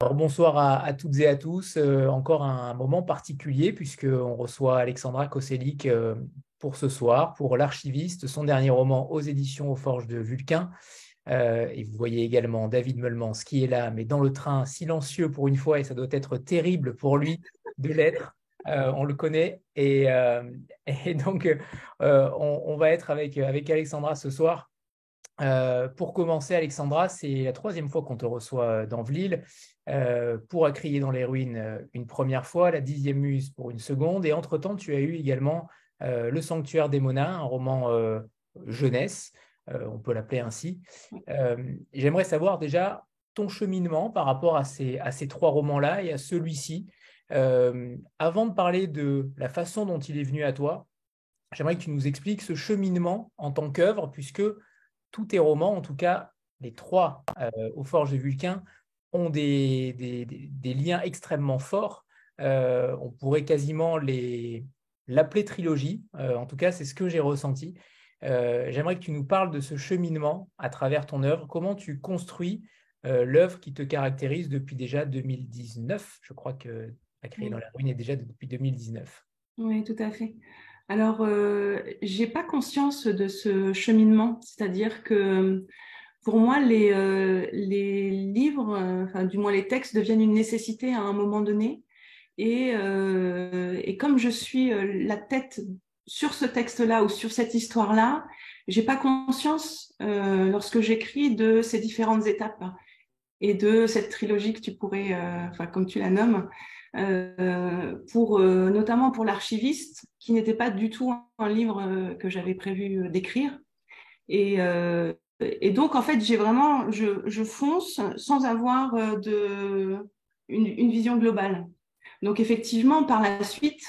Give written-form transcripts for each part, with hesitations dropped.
Alors, bonsoir à toutes et à tous. Encore un moment particulier puisqu'on reçoit Alexandra Koselik pour ce soir, pour L'Archiviste, son dernier roman aux éditions Aux Forges de Vulcain. Et vous voyez également David Meulmans qui est là, mais dans le train, silencieux pour une fois, et ça doit être terrible pour lui de l'être. On le connaît. Et donc, on va être avec Alexandra ce soir. Pour commencer, Alexandra, c'est la troisième fois qu'on te reçoit dans Vlil. Pour À crier dans les ruines une première fois, La dixième muse pour une seconde. Et entre-temps, tu as eu également Le sanctuaire d'Emona, un roman jeunesse, on peut l'appeler ainsi. J'aimerais savoir déjà ton cheminement par rapport à ces trois romans-là et à celui-ci. Avant de parler de la façon dont il est venu à toi, j'aimerais que tu nous expliques ce cheminement en tant qu'œuvre, puisque tous tes romans, en tout cas les trois aux Forges de Vulcain, ont des liens extrêmement forts. On pourrait quasiment l'appeler trilogie. En tout cas, c'est ce que j'ai ressenti. J'aimerais que tu nous parles de ce cheminement à travers ton œuvre. Comment tu construis l'œuvre qui te caractérise depuis déjà 2019. Je crois que La criée dans Oui, la ruine est déjà depuis 2019. oui, tout à fait. Alors, j'ai pas conscience de ce cheminement, c'est-à-dire que pour moi, les livres, enfin, du moins les textes, deviennent une nécessité à un moment donné. Et comme je suis la tête sur ce texte-là ou sur cette histoire-là, j'ai pas conscience, lorsque j'écris, de ces différentes étapes et de cette trilogie que tu pourrais, enfin comme tu la nommes, notamment pour l'archiviste, qui n'était pas du tout un livre que j'avais prévu d'écrire. Et donc en fait, je fonce sans avoir une vision globale. Donc effectivement, par la suite,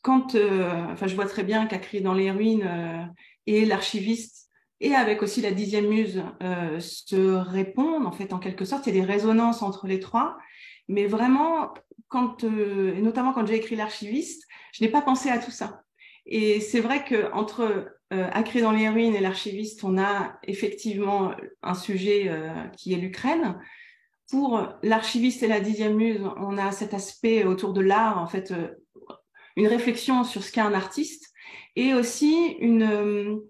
enfin, je vois très bien qu'à crier dans les ruines et l'archiviste et avec aussi la dixième muse se répondent en fait en quelque sorte. Il y a des résonances entre les trois, mais vraiment et notamment quand j'ai écrit l'archiviste, je n'ai pas pensé à tout ça. Et c'est vrai que entre à crier dans les ruines et l'archiviste, on a effectivement un sujet qui est l'Ukraine. Pour l'archiviste et la dixième muse, on a cet aspect autour de l'art, en fait, une réflexion sur ce qu'est un artiste et aussi une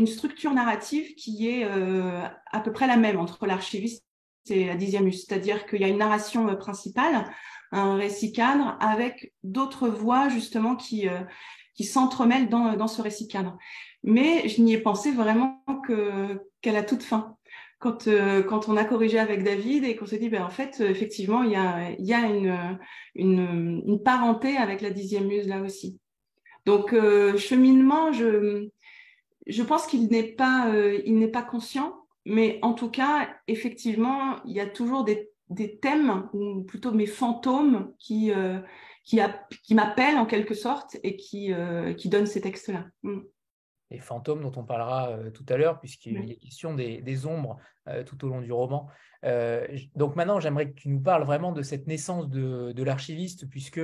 structure narrative qui est à peu près la même entre l'archiviste et la dixième muse. C'est-à-dire qu'il y a une narration principale, un récit cadre avec d'autres voix justement qui s'entremêlent dans ce récit cadre. Mais je n'y ai pensé vraiment qu'à la toute fin quand on a corrigé avec David et qu'on s'est dit, ben, en fait, effectivement, il y a une parenté avec la dixième muse là aussi. Donc, cheminement, je pense il n'est pas conscient, mais en tout cas, effectivement, il y a toujours des thèmes, ou plutôt mes fantômes, qui m'appellent en quelque sorte et qui donnent ces textes-là. Mm. Les fantômes dont on parlera tout à l'heure, puisqu'il Ouais. est question des ombres tout au long du roman. Donc maintenant, j'aimerais que tu nous parles vraiment de cette naissance de l'archiviste, puisque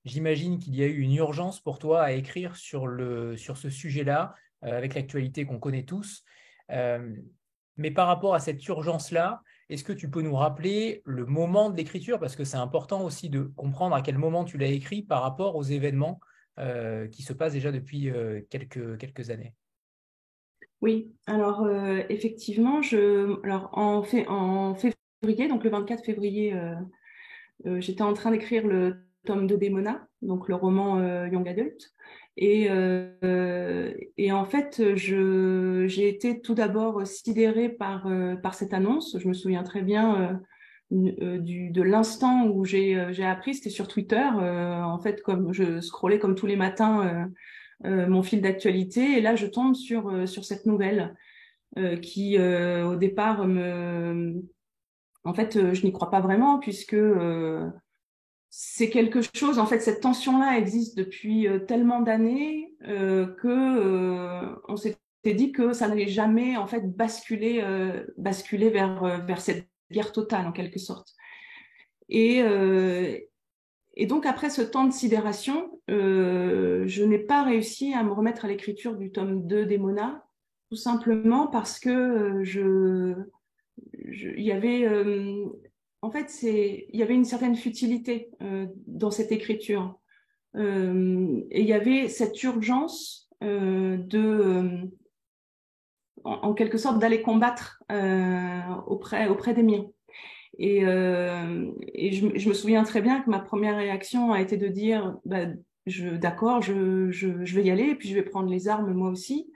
j'imagine qu'il y a eu une urgence pour toi à écrire sur ce sujet-là, avec l'actualité qu'on connaît tous. Euh, mais par rapport à cette urgence-là, est-ce que tu peux nous rappeler le moment de l'écriture? Parce que c'est important aussi de comprendre à quel moment tu l'as écrit par rapport aux événements qui se passe déjà depuis quelques années. Oui, alors effectivement, alors en février, donc le 24 février, j'étais en train d'écrire le tome 2 d'Emona, donc le roman Young Adult. Et en fait, j'ai été tout d'abord sidérée par cette annonce. Je me souviens très bien de l'instant où j'ai appris, c'était sur Twitter. En fait, comme je scrollais comme tous les matins mon fil d'actualité, et là, je tombe sur cette nouvelle qui, au départ, en fait, je n'y crois pas vraiment puisque c'est quelque chose, en fait, cette tension-là existe depuis tellement d'années on s'était dit que ça n'allait jamais, en fait, basculer vers cette guerre totale, en quelque sorte. Et, euh, et donc, après ce temps de sidération, je n'ai pas réussi à me remettre à l'écriture du tome 2 d'Emona, tout simplement parce que il y avait en fait, il y avait une certaine futilité dans cette écriture. Et il y avait cette urgence en quelque sorte, d'aller combattre auprès des miens. Et je me souviens très bien que ma première réaction a été de dire, bah, d'accord, je vais y aller, et puis je vais prendre les armes moi aussi.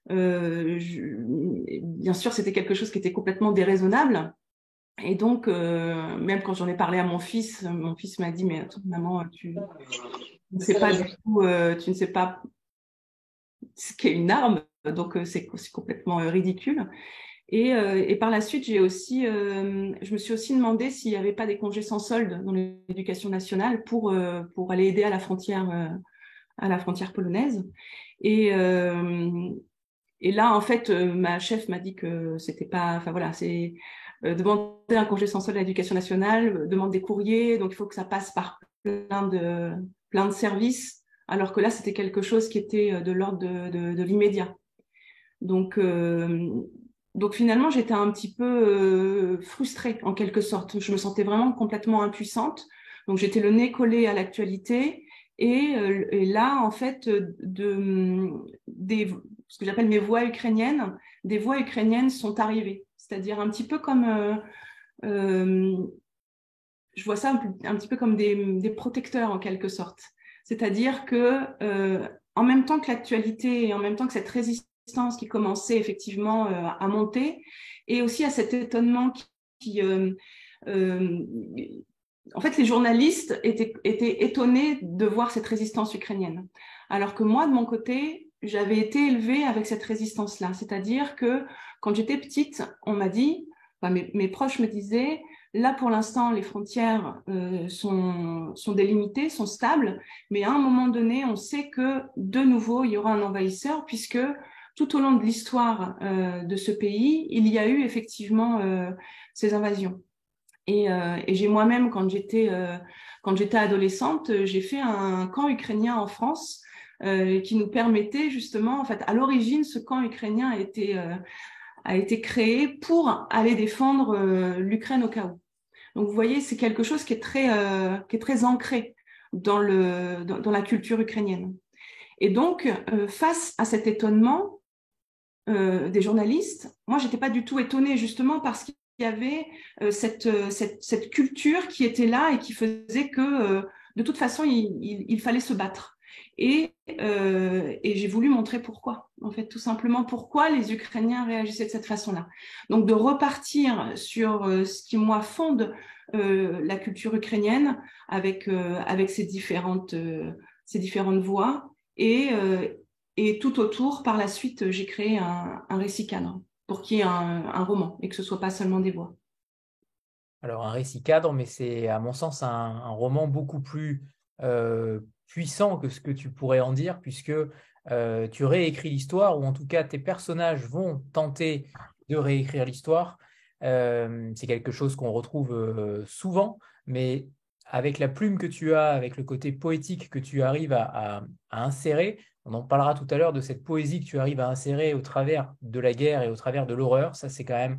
Bien sûr, c'était quelque chose qui était complètement déraisonnable. Et donc, même quand j'en ai parlé à mon fils m'a dit, mais attends, maman, tu ne sais pas du tout, tu ne sais pas ce qu'est une arme, donc c'est complètement ridicule. Et par la suite, je me suis aussi demandé s'il n'y avait pas des congés sans solde dans l'éducation nationale pour aller aider à la frontière polonaise. Et, et là, en fait, ma chef m'a dit que c'était pas, enfin voilà, c'est demander un congé sans solde à l'éducation nationale, demande des courriers, donc il faut que ça passe par plein de services, alors que là, c'était quelque chose qui était de l'ordre de l'immédiat. Donc, finalement, j'étais un petit peu frustrée en quelque sorte. Je me sentais vraiment complètement impuissante. Donc, j'étais le nez collé à l'actualité. Et là, en fait, ce que j'appelle mes voix ukrainiennes, des voix ukrainiennes sont arrivées. C'est-à-dire un petit peu comme, je vois ça un petit peu comme des protecteurs en quelque sorte. C'est-à-dire que en même temps que l'actualité et en même temps que cette résistance qui commençait effectivement à monter, et aussi à cet étonnement en fait, les journalistes étaient étonnés de voir cette résistance ukrainienne. Alors que moi, de mon côté, j'avais été élevée avec cette résistance-là. C'est-à-dire que quand j'étais petite, on m'a dit, enfin, mes proches me disaient, là, pour l'instant, les frontières sont délimitées, sont stables, mais à un moment donné, on sait que de nouveau, il y aura un envahisseur, puisque tout au long de l'histoire de ce pays, il y a eu effectivement ces invasions. Et j'ai moi-même, quand j'étais adolescente, j'ai fait un camp ukrainien en France qui nous permettait justement, en fait, à l'origine, ce camp ukrainien a été créé pour aller défendre l'Ukraine au cas où. Donc, vous voyez, c'est quelque chose qui est très ancré dans la culture ukrainienne. Et donc, face à cet étonnement des journalistes, moi, j'étais pas du tout étonnée, justement parce qu'il y avait cette culture qui était là et qui faisait que, de toute façon, il fallait se battre. Et j'ai voulu montrer pourquoi, en fait, tout simplement pourquoi les Ukrainiens réagissaient de cette façon-là. Donc, de repartir sur ce qui, moi, fonde la culture ukrainienne avec ces différentes voix. Et tout autour, par la suite, j'ai créé un récit cadre pour qu'il y ait un roman et que ce ne soit pas seulement des voix. Alors, un récit cadre, mais c'est à mon sens un roman beaucoup plus puissant que ce que tu pourrais en dire, puisque tu réécris l'histoire, ou en tout cas tes personnages vont tenter de réécrire l'histoire. C'est quelque chose qu'on retrouve souvent, mais avec la plume que tu as, avec le côté poétique que tu arrives à insérer, on en parlera tout à l'heure de cette poésie que tu arrives à insérer au travers de la guerre et au travers de l'horreur. Ça, c'est quand même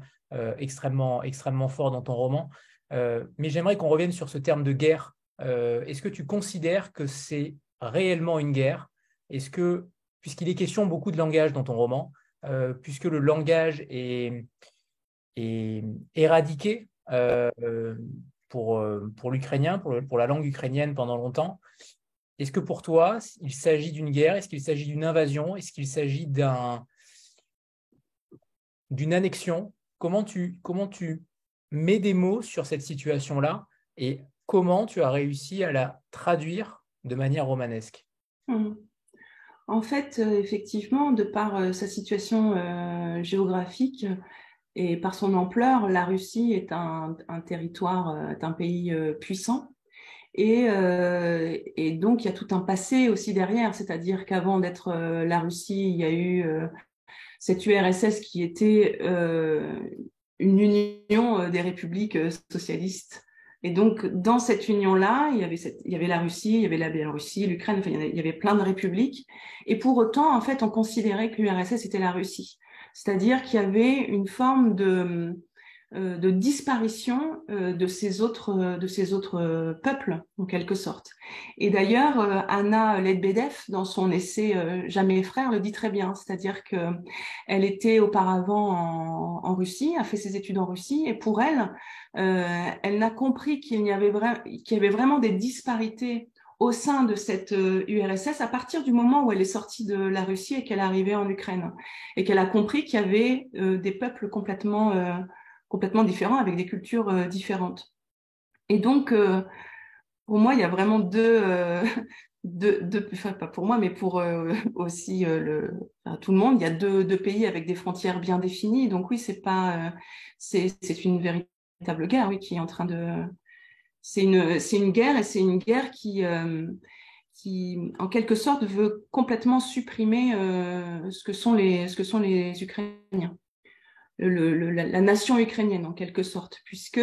extrêmement, extrêmement fort dans ton roman. Mais j'aimerais qu'on revienne sur ce terme de guerre. Est-ce que tu considères que c'est réellement une guerre? Est-ce que, puisqu'il est question beaucoup de langage dans ton roman, puisque le langage est éradiqué pour l'ukrainien, pour la langue ukrainienne pendant longtemps, est-ce que pour toi, il s'agit d'une guerre? Est-ce qu'il s'agit d'une invasion? Est-ce qu'il s'agit d'une annexion? Comment tu mets des mots sur cette situation-là et comment tu as réussi à la traduire de manière romanesque? En fait, effectivement, de par sa situation géographique et par son ampleur, la Russie est un territoire, est un pays puissant. Et donc, il y a tout un passé aussi derrière, c'est-à-dire qu'avant d'être la Russie, il y a eu cette URSS qui était une union des républiques socialistes. Et donc, dans cette union-là, il y avait la Russie, il y avait la Biélorussie, l'Ukraine, enfin, il y avait plein de républiques. Et pour autant, en fait, on considérait que l'URSS était la Russie. C'est-à-dire qu'il y avait une forme de disparition de ces autres peuples, en quelque sorte. Et d'ailleurs, Anna Lebedev, dans son essai Jamais frères, le dit très bien, c'est-à-dire que elle était auparavant en Russie, a fait ses études en Russie, et pour elle, elle n'a compris qu'il y avait vraiment des disparités au sein de cette URSS à partir du moment où elle est sortie de la Russie et qu'elle est arrivée en Ukraine, et qu'elle a compris qu'il y avait des peuples complètement différents, avec des cultures différentes. Et donc, pour moi, il y a vraiment enfin, pas pour moi, mais pour aussi enfin, tout le monde, il y a deux pays avec des frontières bien définies. Donc oui, c'est une véritable guerre, oui, qui est en train de. C'est une guerre, et c'est une guerre qui, en quelque sorte, veut complètement supprimer ce que sont les Ukrainiens. La nation ukrainienne, en quelque sorte, puisque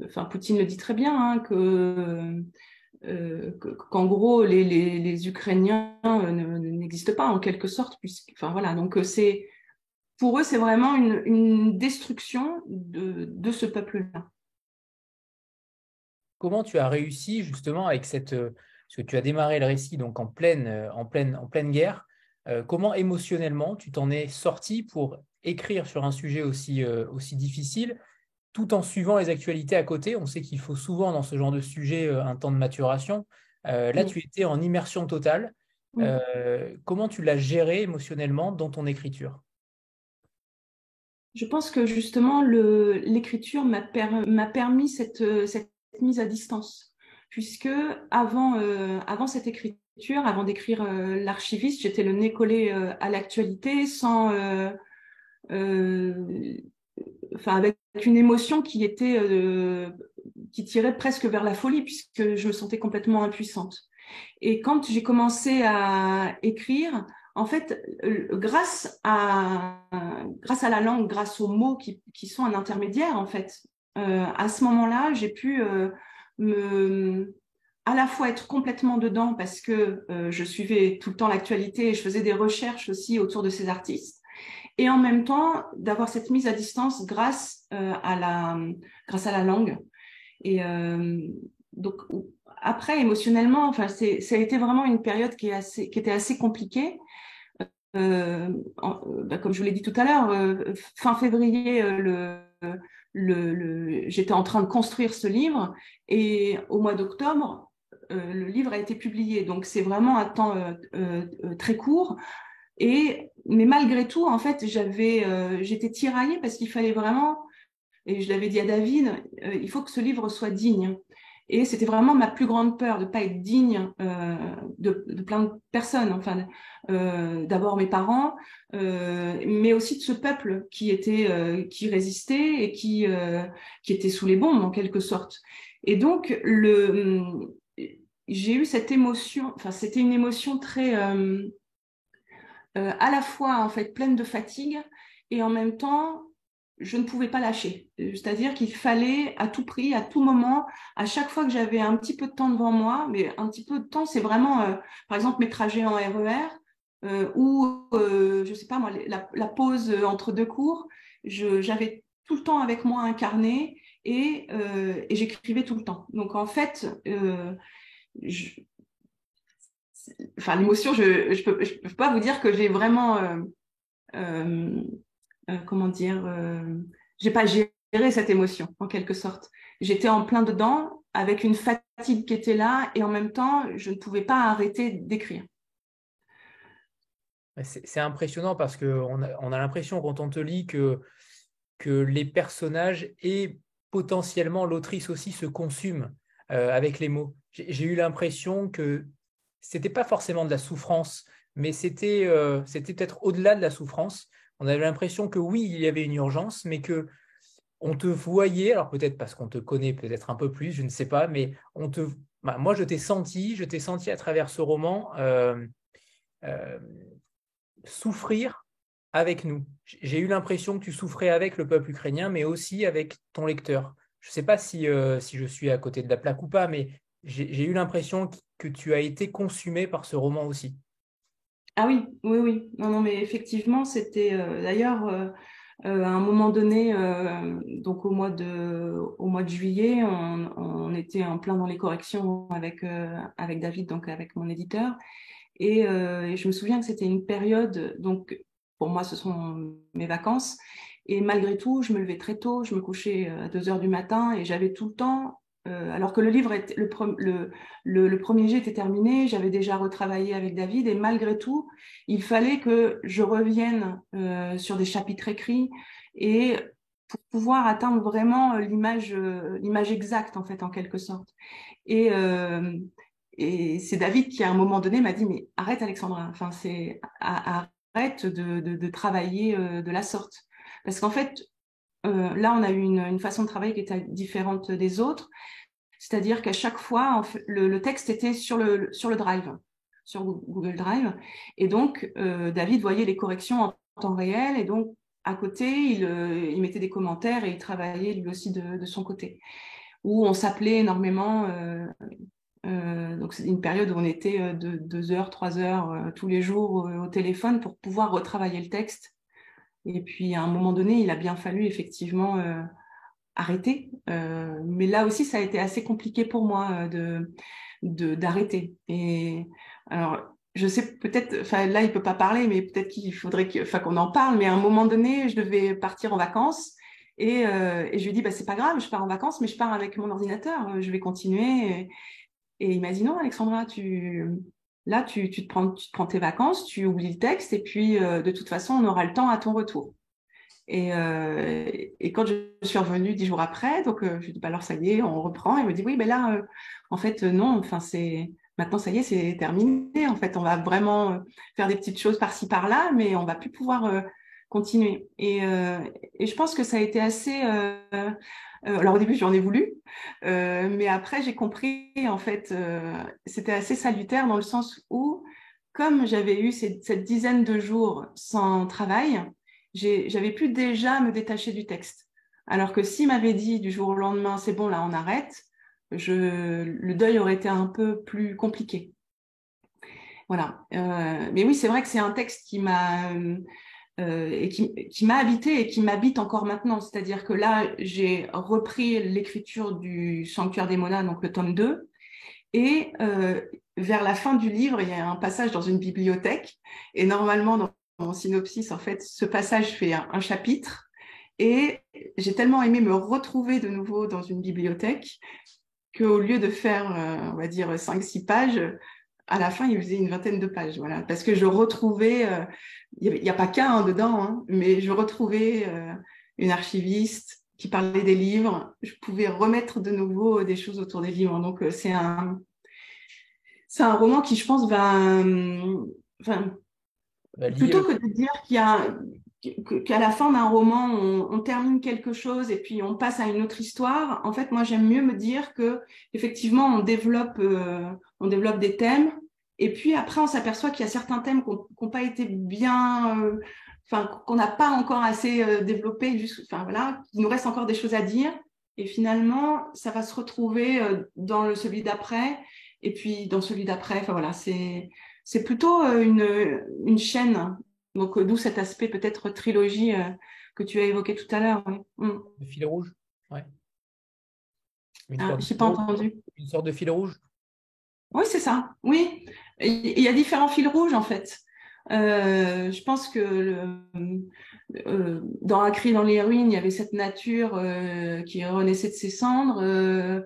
enfin, Poutine le dit très bien, hein, qu'en gros, les Ukrainiens n'existent pas, en quelque sorte, enfin, voilà, donc pour eux, c'est vraiment une destruction de ce peuple-là. Comment tu as réussi justement avec parce que tu as démarré le récit donc en pleine guerre, comment émotionnellement tu t'en es sorti pour écrire sur un sujet aussi difficile, tout en suivant les actualités à côté? On sait qu'il faut souvent dans ce genre de sujet un temps de maturation. Là, Mm. tu étais en immersion totale. Mm. Comment tu l'as géré émotionnellement dans ton écriture? Je pense que justement, l'écriture m'a permis cette mise à distance, puisque avant cette écriture, avant d'écrire l'archiviste, j'étais le nez collé à l'actualité, euh, enfin, avec une émotion qui tirait presque vers la folie, puisque je me sentais complètement impuissante. Et quand j'ai commencé à écrire, en fait, grâce à la langue, grâce aux mots qui sont un intermédiaire, en fait, à ce moment-là, j'ai pu me, à la fois être complètement dedans parce que je suivais tout le temps l'actualité et je faisais des recherches aussi autour de ces artistes, et en même temps d'avoir cette mise à distance grâce à la langue. Et donc, après, émotionnellement, enfin, ça a été vraiment une période qui était assez compliquée. Comme je vous l'ai dit tout à l'heure, fin février, j'étais en train de construire ce livre, et au mois d'octobre, le livre a été publié. Donc, c'est vraiment un temps très court. Mais malgré tout, en fait, j'étais tiraillée parce qu'il fallait vraiment, et je l'avais dit à David, il faut que ce livre soit digne. Et c'était vraiment ma plus grande peur de ne pas être digne de plein de personnes. Enfin, d'abord mes parents, mais aussi de ce peuple qui résistait et qui était sous les bombes en quelque sorte. Et donc j'ai eu cette émotion. Enfin, c'était une émotion très à la fois en fait pleine de fatigue, et en même temps je ne pouvais pas lâcher. C'est-à-dire qu'il fallait à tout prix, à tout moment, à chaque fois que j'avais un petit peu de temps devant moi, mais un petit peu de temps, c'est vraiment, par exemple, mes trajets en RER, ou, je sais pas moi, la pause entre deux cours, j'avais tout le temps avec moi un carnet, et j'écrivais tout le temps. Donc en fait, je, enfin l'émotion, je peux pas vous dire que j'ai vraiment euh, comment dire, j'ai pas géré cette émotion en quelque sorte. J'étais en plein dedans avec une fatigue qui était là, et en même temps, je ne pouvais pas arrêter d'écrire. C'est impressionnant parce qu'on a l'impression quand on te lit que les personnages et potentiellement l'autrice aussi se consument avec les mots. J'ai eu l'impression que c'était pas forcément de la souffrance, mais c'était peut-être au-delà de la souffrance. On avait l'impression que oui, il y avait une urgence, mais que on te voyait, alors peut-être parce qu'on te connaît peut-être un peu plus, je ne sais pas, mais moi je t'ai senti à travers ce roman euh, souffrir avec nous. J'ai eu l'impression que tu souffrais avec le peuple ukrainien, mais aussi avec ton lecteur. Je ne sais pas si je suis à côté de la plaque ou pas, mais j'ai eu l'impression que tu as été consumé par ce roman aussi. Ah oui, oui, oui. Non, non, mais effectivement, c'était d'ailleurs. À un moment donné, donc au mois de juillet, on était en plein dans les corrections avec David, donc avec mon éditeur. Et je me souviens que c'était une période, donc pour moi, ce sont mes vacances. Et malgré tout, je me levais très tôt, je me couchais à 2 heures du matin et j'avais tout le temps, alors que le livre, le premier jet était terminé, j'avais déjà retravaillé avec David et malgré tout, il fallait que je revienne sur des chapitres écrits et pour pouvoir atteindre vraiment l'image exacte, en fait, en quelque sorte. Et, euh, et c'est David qui, à un moment donné, m'a dit, mais arrête, Alexandra, enfin, arrête de travailler de la sorte. Parce qu'en fait, là, on a eu une façon de travailler qui était différente des autres. C'est-à-dire qu'à chaque fois, en fait, le texte était sur le Drive, sur Google Drive. Et donc, David voyait les corrections en temps réel. Et donc, à côté, il mettait des commentaires et il travaillait lui aussi de son côté. Où on s'appelait énormément. Donc, c'est une période où on était de 2 heures, 3 heures tous les jours au téléphone pour pouvoir retravailler le texte. Et puis, à un moment donné, il a bien fallu effectivement arrêter. Mais là aussi, ça a été assez compliqué pour moi d'arrêter. Et alors, je sais peut-être, enfin là, il peut pas parler, mais peut-être qu'il faudrait qu'on en parle. Mais à un moment donné, je devais partir en vacances. Et je lui ai dit, bah, c'est pas grave, je pars en vacances, mais je pars avec mon ordinateur, je vais continuer. Et il m'a dit, non, Alexandra, là, tu te prends tes vacances, tu oublies le texte, et puis de toute façon, on aura le temps à ton retour. Et quand je suis revenue 10 jours après, donc je lui ai dit, bah alors ça y est, on reprend. Il me dit, oui, mais là, en fait, non, enfin, maintenant, ça y est, c'est terminé. En fait, on va vraiment faire des petites choses par-ci, par-là, mais on va plus pouvoir continuer. Et je pense que ça a été assez. Alors au début, j'en ai voulu, mais après, j'ai compris, en fait, c'était assez salutaire dans le sens où, comme j'avais eu cette dizaine de jours sans travail, j'avais pu déjà me détacher du texte. Alors que s'il m'avait dit du jour au lendemain, c'est bon, là, on arrête, le deuil aurait été un peu plus compliqué. Voilà. Mais oui, c'est vrai que c'est un texte qui m'a habité et qui m'habite encore maintenant. C'est-à-dire que là, j'ai repris l'écriture du Sanctuaire des Monas, donc le tome 2, et vers la fin du livre, il y a un passage dans une bibliothèque, et normalement, dans mon synopsis, en fait, ce passage fait un chapitre, et j'ai tellement aimé me retrouver de nouveau dans une bibliothèque qu'au lieu de faire, on va dire, 5-6 pages, à la fin, il faisait une vingtaine de pages, voilà, parce que je retrouvais, il n'y a pas qu'un dedans, hein, mais je retrouvais une archiviste qui parlait des livres, je pouvais remettre de nouveau des choses autour des livres, donc c'est un roman qui, je pense, enfin, Lié plutôt que de dire qu'à la fin d'un roman, on termine quelque chose et puis on passe à une autre histoire. En fait, moi, j'aime mieux me dire que effectivement, on développe des thèmes et puis après, on s'aperçoit qu'il y a certains thèmes qui n'ont pas été bien, enfin, qu'on n'a pas encore assez développé. Enfin voilà, il nous reste encore des choses à dire. Et finalement, ça va se retrouver dans celui d'après et puis dans celui d'après. Enfin voilà, c'est plutôt une chaîne. Donc, d'où cet aspect peut-être trilogie que tu as évoqué tout à l'heure. Oui. de fil rouge. Ouais. Une Ah, sorte de je n'ai fil pas rouge. entendu. Une sorte de fil rouge. Oui, c'est ça. Oui, il y a différents fils rouges en fait. Je pense que dans Un cri dans les ruines, il y avait cette nature qui renaissait de ses cendres,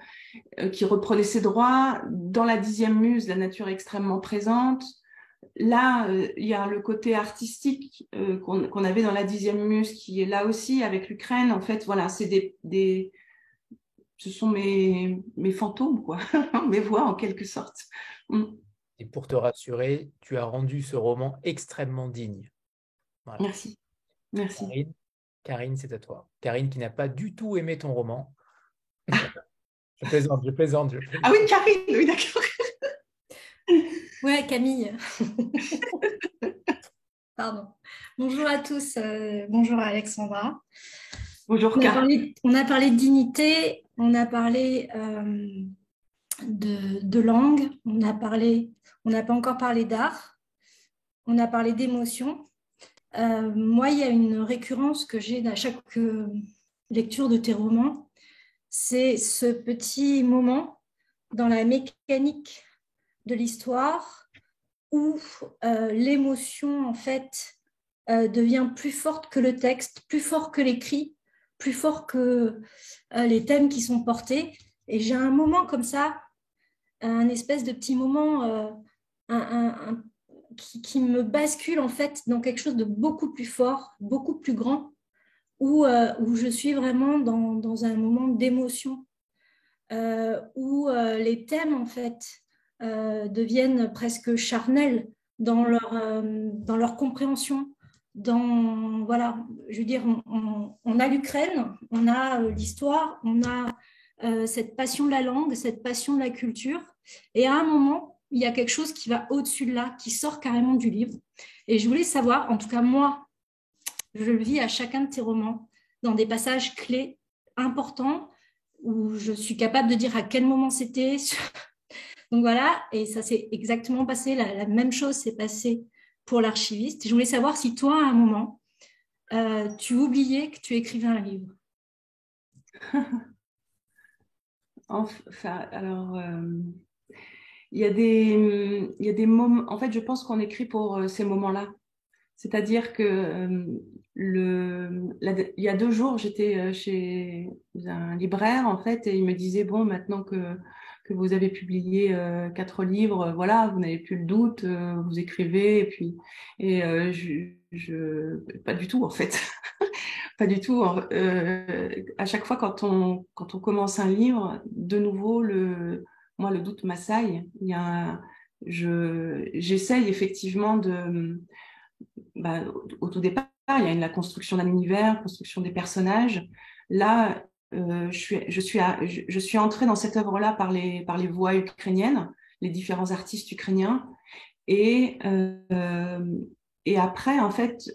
qui reprenait ses droits. Dans La 10e muse, la nature est extrêmement présente. Là, il y a le côté artistique qu'on avait dans La 10e muse qui est là aussi avec l'Ukraine. En fait, voilà, ce sont mes fantômes, quoi, mes voix en quelque sorte. Mm. Et pour te rassurer, tu as rendu ce roman extrêmement digne. Voilà. Merci, merci. Karine, c'est à toi. Karine qui n'a pas du tout aimé ton roman. Je plaisante, je plaisante, je Ah plaisante. oui, Karine, oui, d'accord. Ouais, Camille. Pardon. Bonjour à tous. Bonjour Alexandra. Bonjour, On a parlé de dignité, on a parlé de langue, on n'a pas encore parlé d'art, on a parlé d'émotion. Moi, il y a une récurrence que j'ai à chaque lecture de tes romans, c'est ce petit moment dans la mécanique de l'histoire où l'émotion, en fait, devient plus forte que le texte, plus fort que l'écrit, plus fort que les thèmes qui sont portés. Et j'ai un moment comme ça, un espèce de petit moment qui me bascule en fait dans quelque chose de beaucoup plus fort, beaucoup plus grand, où je suis vraiment dans un moment d'émotion, où les thèmes en fait deviennent presque charnels dans leur compréhension. Voilà, je veux dire, on a l'Ukraine, on a l'histoire, on a cette passion de la langue, cette passion de la culture. Et à un moment, il y a quelque chose qui va au-dessus de là, qui sort carrément du livre. Et je voulais savoir, en tout cas moi, je le vis à chacun de tes romans, dans des passages clés, importants, où je suis capable de dire à quel moment c'était. Donc voilà, et ça s'est exactement passé, la même chose s'est passée pour l'archiviste. Je voulais savoir si toi, à un moment, tu oubliais que tu écrivais un livre. Enfin, alors, il y a des moments. En fait, je pense qu'on écrit pour ces moments-là. C'est-à-dire que il y a 2 jours, j'étais chez un libraire, en fait, et il me disait, bon, maintenant que vous avez publié 4 livres, voilà, vous n'avez plus le doute, vous écrivez, pas du tout, en fait. Pas du tout. À chaque fois, quand on commence un livre, de nouveau, moi, le doute m'assaille. J'essaye effectivement au tout départ, il y a la construction d'un univers, construction des personnages. Là, je suis entrée dans cette œuvre-là par les voix ukrainiennes, les différents artistes ukrainiens. Et, euh, et après, en fait,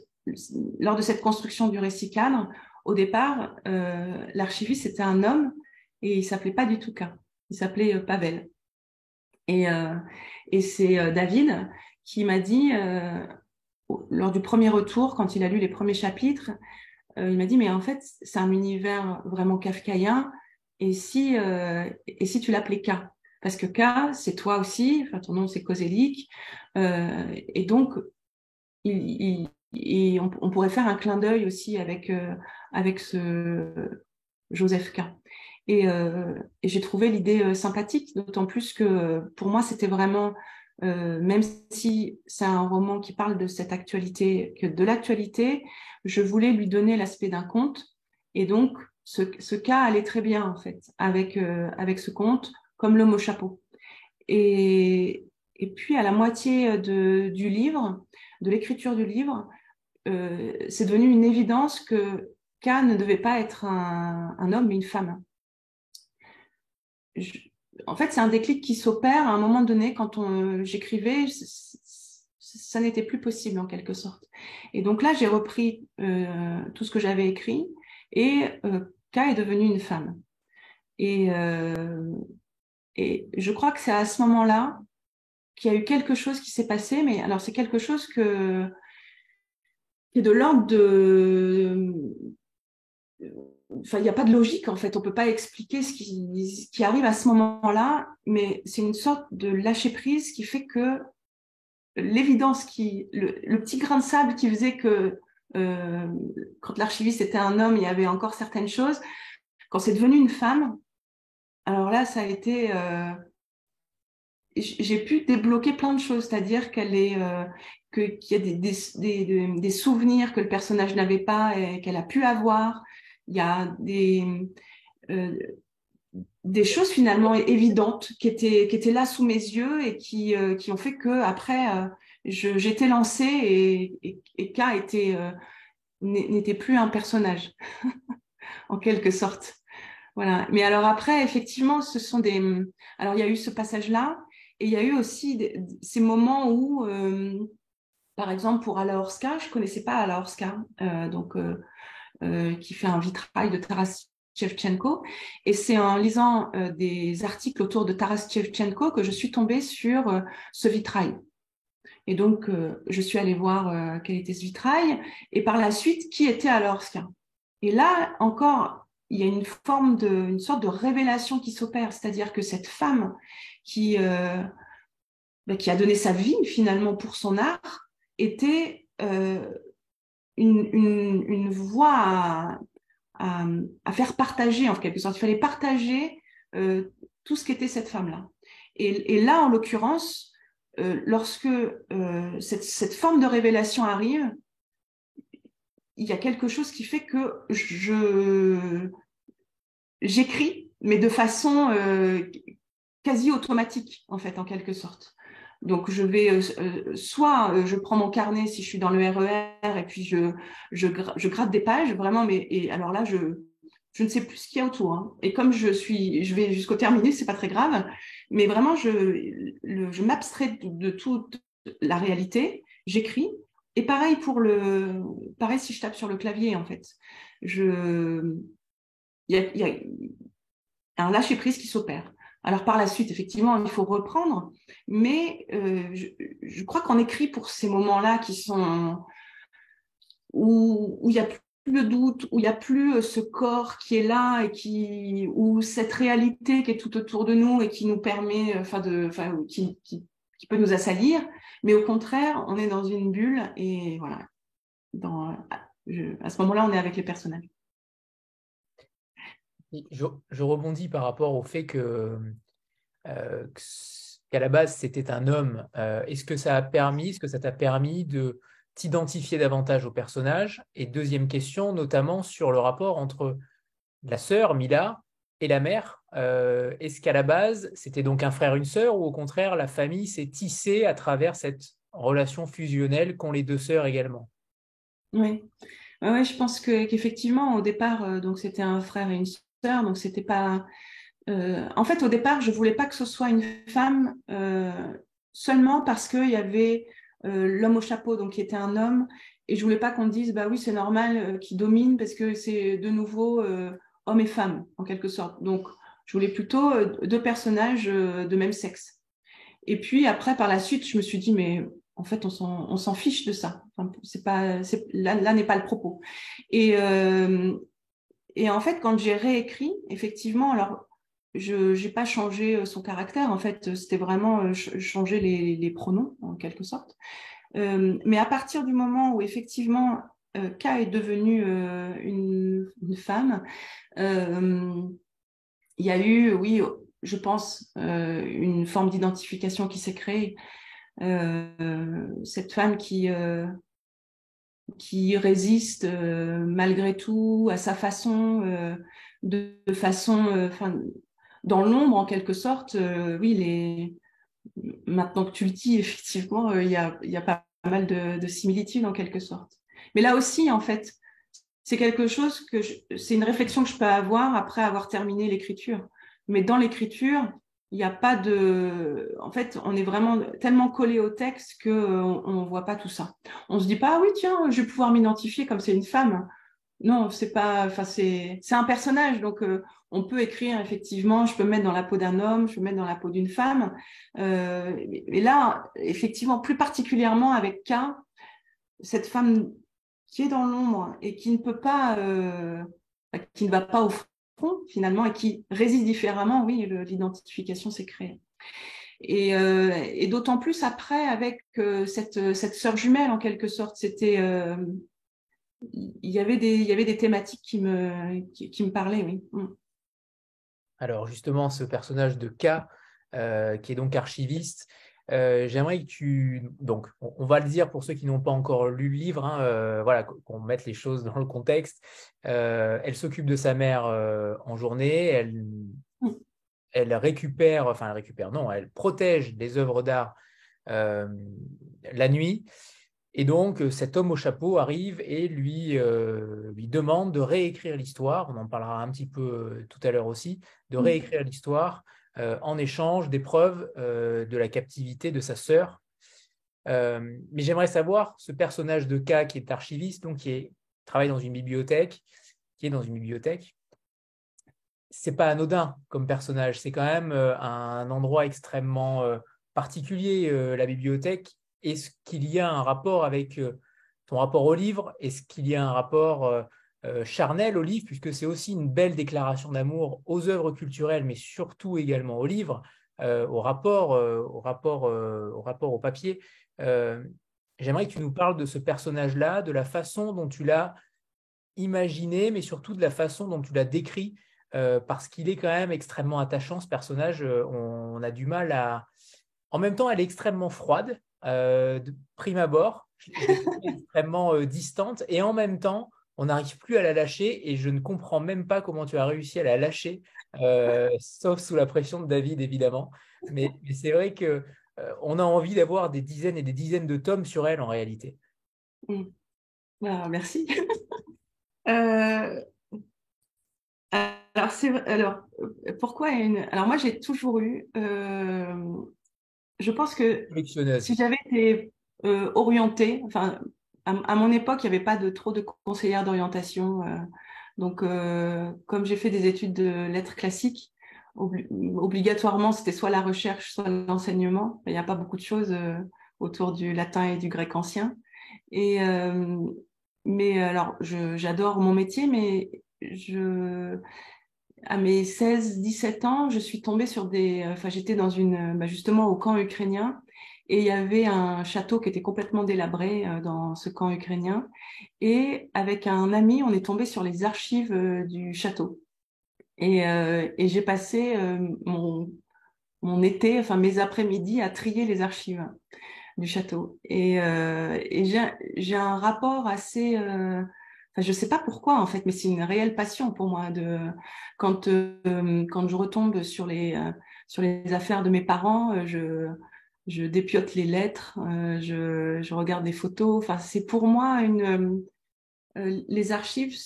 lors de cette construction du récit cadre, au départ, l'archiviste était un homme et il s'appelait pas du tout K. Il s'appelait Pavel. Et, euh, et c'est David qui m'a dit, lors du premier retour, quand il a lu les premiers chapitres, il m'a dit, mais en fait, c'est un univers vraiment kafkaïen. Et si tu l'appelais K? Parce que K, c'est toi aussi, enfin, ton nom c'est Kozelik. Et donc, on pourrait faire un clin d'œil aussi avec ce Joseph K. Et j'ai trouvé l'idée sympathique, d'autant plus que pour moi, c'était vraiment, même si c'est un roman qui parle de cette actualité, que de l'actualité, je voulais lui donner l'aspect d'un conte. Et donc, ce cas allait très bien, en fait, avec ce conte, comme l'homme au chapeau. Et puis, à la moitié du livre, de l'écriture du livre, c'est devenu une évidence que K ne devait pas être un homme, mais une femme. En fait, c'est un déclic qui s'opère à un moment donné quand j'écrivais, ça n'était plus possible en quelque sorte. Et donc là, j'ai repris tout ce que j'avais écrit et K est devenue une femme. Et je crois que c'est à ce moment-là qu'il y a eu quelque chose qui s'est passé, mais alors c'est quelque chose qui est de l'ordre de... Enfin, il n'y a pas de logique, en fait. On ne peut pas expliquer ce qui arrive à ce moment-là, mais c'est une sorte de lâcher-prise qui fait que l'évidence, le petit grain de sable qui faisait que quand l'archiviste était un homme, il y avait encore certaines choses. Quand c'est devenu une femme, alors là, ça a été... j'ai pu débloquer plein de choses, c'est-à-dire qu'il y a des souvenirs que le personnage n'avait pas et qu'elle a pu avoir. Il y a des choses finalement évidentes qui étaient là sous mes yeux et qui ont fait que après j'étais lancée et K n'était plus un personnage en quelque sorte. Voilà. Mais alors après, effectivement, alors il y a eu ce passage-là et il y a eu aussi ces moments où, par exemple, pour Alla Horska, je connaissais pas Alla Horska, qui fait un vitrail de Taras Shevchenko. Et c'est en lisant des articles autour de Taras Shevchenko que je suis tombée sur ce vitrail. Et donc, je suis allée voir quel était ce vitrail et par la suite, qui était alors Ska. Et là, encore, il y a une sorte de révélation qui s'opère, c'est-à-dire que cette femme qui, qui a donné sa vie finalement pour son art était une voie à faire partager, en quelque sorte. Il fallait partager tout ce qu'était cette femme-là. Et là, en l'occurrence, lorsque cette forme de révélation arrive, il y a quelque chose qui fait que j'écris, mais de façon quasi automatique, en fait, en quelque sorte. Donc, je vais soit je prends mon carnet si je suis dans le RER et puis je gratte des pages, vraiment, et alors là, je ne sais plus ce qu'il y a autour. Hein. Et comme je vais jusqu'au terminus, c'est pas très grave, mais vraiment, je m'abstrais de toute la réalité, j'écris. Et pareil pareil si je tape sur le clavier, en fait. Il y a un lâcher-prise qui s'opère. Alors par la suite, effectivement, il faut reprendre, mais je crois qu'on écrit pour ces moments-là qui sont où il y a plus de doute, où il y a plus ce corps qui est là et où cette réalité qui est tout autour de nous et qui nous permet, qui peut nous assaillir, mais au contraire, on est dans une bulle et voilà. À ce moment-là, on est avec les personnages. Je rebondis par rapport au fait qu'à la base, c'était un homme. Est-ce que ça t'a permis de t'identifier davantage au personnage? Et deuxième question, notamment sur le rapport entre la sœur, Mila, et la mère. Est-ce qu'à la base, c'était donc un frère, une sœur, ou au contraire, la famille s'est tissée à travers cette relation fusionnelle qu'ont les deux sœurs également? Oui. Ouais, je pense qu'effectivement, au départ, donc c'était un frère et une sœur, donc c'était pas. En fait, au départ, je voulais pas que ce soit une femme seulement parce qu'il y avait l'homme au chapeau, donc qui était un homme, et je voulais pas qu'on dise, bah oui, c'est normal qu'il domine parce que c'est de nouveau homme et femme en quelque sorte. Donc, je voulais plutôt deux personnages de même sexe. Et puis après, par la suite, je me suis dit, mais en fait, on s'en fiche de ça. Enfin, là n'est pas le propos. Et, euh, et en fait, quand j'ai réécrit, effectivement, alors, je n'ai pas changé son caractère. En fait, c'était vraiment changer les pronoms, en quelque sorte. Mais à partir du moment où, effectivement, K est devenue une femme, il y a eu, oui, je pense, une forme d'identification qui s'est créée. Cette femme qui résiste malgré tout à sa façon, de façon, dans l'ombre en quelque sorte. Oui, maintenant que tu le dis, effectivement, il y a pas mal de similitudes en quelque sorte. Mais là aussi, en fait, c'est quelque chose c'est une réflexion que je peux avoir après avoir terminé l'écriture. Mais dans l'écriture, il n'y a pas en fait, on est vraiment tellement collé au texte que on voit pas tout ça. On se dit pas, ah oui, tiens, je vais pouvoir m'identifier comme c'est une femme. Non, c'est pas, enfin, c'est un personnage. Donc, on peut écrire effectivement, je peux me mettre dans la peau d'un homme, je peux me mettre dans la peau d'une femme. Et là, effectivement, plus particulièrement avec K, cette femme qui est dans l'ombre et qui ne peut pas, qui ne va pas au front finalement et qui résiste différemment, oui, l'identification s'est créée. Et d'autant plus après avec cette sœur jumelle en quelque sorte, il y avait des thématiques qui me parlaient, oui. Alors justement, ce personnage de K, qui est donc archiviste, j'aimerais que donc, on va le dire pour ceux qui n'ont pas encore lu le livre, hein, voilà, qu'on mette les choses dans le contexte. Elle s'occupe de sa mère en journée, elle récupère, non, elle protège des œuvres d'art la nuit. Et donc, cet homme au chapeau arrive et lui demande de réécrire l'histoire. On en parlera un petit peu tout à l'heure aussi, de réécrire l'histoire en échange des preuves de la captivité de sa sœur. Mais j'aimerais savoir, ce personnage de K qui est archiviste, donc travaille dans une bibliothèque, c'est pas anodin comme personnage. C'est quand même un endroit extrêmement particulier, la bibliothèque. est-ce qu'il y a un rapport avec ton rapport au livre? Est-ce qu'il y a un rapport charnel au livre, puisque c'est aussi une belle déclaration d'amour aux œuvres culturelles, mais surtout également au livre, au rapport au papier. J'aimerais que tu nous parles de ce personnage-là, de la façon dont tu l'as imaginé, mais surtout de la façon dont tu l'as décrit, parce qu'il est quand même extrêmement attachant, ce personnage. On a du mal à... En même temps, elle est extrêmement froide, de prime abord, je l'ai trouvée extrêmement distante, et en même temps, on n'arrive plus à la lâcher, et je ne comprends même pas comment tu as réussi à la lâcher, sauf sous la pression de David, évidemment. Mais c'est vrai que on a envie d'avoir des dizaines et des dizaines de tomes sur elle, en réalité. Ah, merci. Euh, alors, pourquoi alors moi, j'ai toujours eu... je pense que si j'avais été orientée, enfin, à mon époque, il n'y avait pas trop de conseillères d'orientation. Donc, comme j'ai fait des études de lettres classiques, obligatoirement, c'était soit la recherche, soit l'enseignement. Il n'y a pas beaucoup de choses autour du latin et du grec ancien. Mais alors, j'adore mon métier, mais à mes 16-17 ans, je suis tombée sur j'étais justement au camp ukrainien, et il y avait un château qui était complètement délabré dans ce camp ukrainien. Et avec un ami, on est tombé sur les archives du château. Et j'ai passé mon été, enfin mes après-midi, à trier les archives du château. Et j'ai un rapport assez... je sais pas pourquoi, en fait, mais c'est une réelle passion pour moi. Quand je retombe sur les affaires de mes parents, je dépiote les lettres, je regarde des photos. Enfin, c'est pour moi les archives,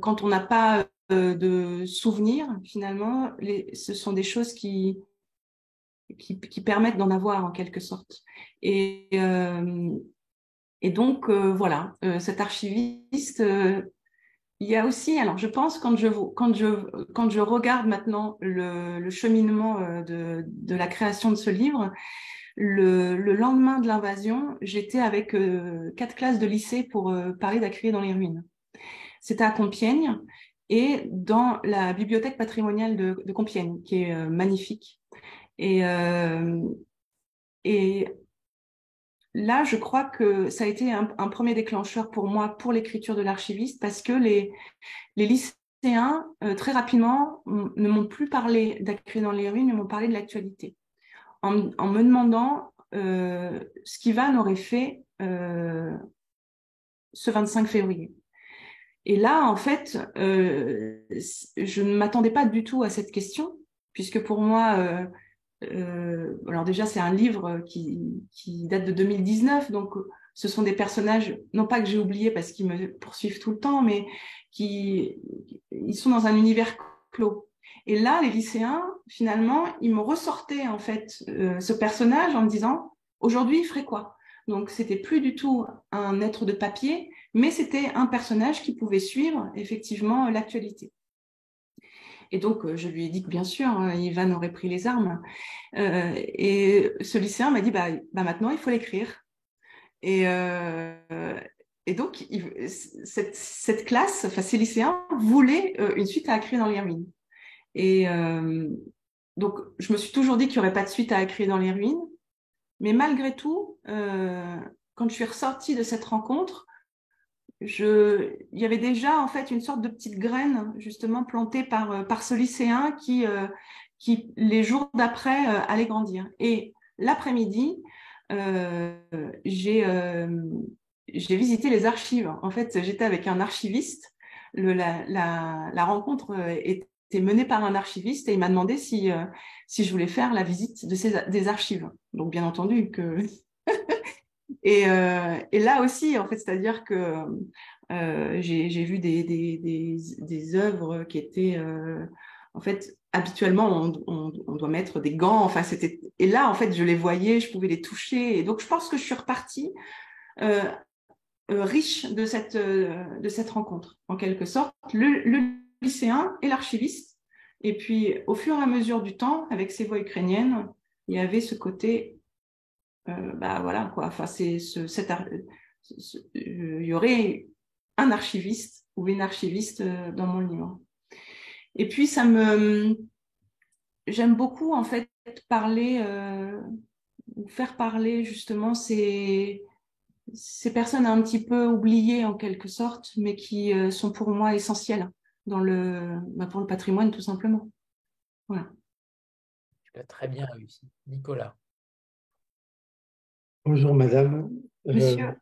quand on n'a pas de souvenirs, finalement, ce sont des choses qui permettent d'en avoir en quelque sorte. Et donc, voilà, cet archiviste, il y a aussi, alors je pense, quand je regarde maintenant le cheminement de la création de ce livre, le lendemain de l'invasion, j'étais avec 4 classes de lycée pour parler d'Acrier dans les ruines. C'était à Compiègne, et dans la bibliothèque patrimoniale de Compiègne, qui est magnifique. Et là, je crois que ça a été un premier déclencheur pour moi, pour l'écriture de l'archiviste, parce que les lycéens, très rapidement, ne m'ont plus parlé d'Acrier dans les ruines, mais m'ont parlé de l'actualité, en me demandant ce qu'Ivan aurait fait ce 25 février. Et là, en fait, je ne m'attendais pas du tout à cette question, puisque pour moi... alors déjà, c'est un livre qui date de 2019, donc ce sont des personnages, non pas que j'ai oublié parce qu'ils me poursuivent tout le temps, mais ils sont dans un univers clos. Et là, les lycéens, finalement, ils me ressortaient en fait ce personnage en me disant, aujourd'hui, il ferait quoi? Donc, c'était plus du tout un être de papier, mais c'était un personnage qui pouvait suivre effectivement l'actualité. Et donc, je lui ai dit que bien sûr, Ivan aurait pris les armes. Et ce lycéen m'a dit, maintenant, il faut l'écrire. Et donc, cette classe, enfin, ces lycéens voulaient une suite à Acrier dans les ruines. Et donc, je me suis toujours dit qu'il n'y aurait pas de suite à Acrier dans les ruines. Mais malgré tout, quand je suis ressortie de cette rencontre, il y avait déjà en fait une sorte de petite graine justement plantée par ce lycéen qui les jours d'après allait grandir. Et l'après-midi, j'ai visité les archives. En fait, j'étais avec un archiviste. La rencontre était menée par un archiviste, et il m'a demandé si je voulais faire la visite des archives. Donc bien entendu que et là aussi, en fait, c'est-à-dire que j'ai vu des œuvres qui étaient, en fait, habituellement, on doit mettre des gants. Enfin, et là, en fait, je les voyais, je pouvais les toucher. Et donc, je pense que je suis repartie riche de cette rencontre, en quelque sorte, le lycéen et l'archiviste. Et puis, au fur et à mesure du temps, avec ces voix ukrainiennes, il y avait ce côté voilà quoi. Enfin, il y aurait un archiviste ou une archiviste dans mon livre. Et puis j'aime beaucoup en fait parler ou faire parler justement ces personnes un petit peu oubliées en quelque sorte, mais qui sont pour moi essentielles pour le patrimoine tout simplement. Voilà. Tu as très bien réussi. Nicolas. Bonjour madame. Monsieur.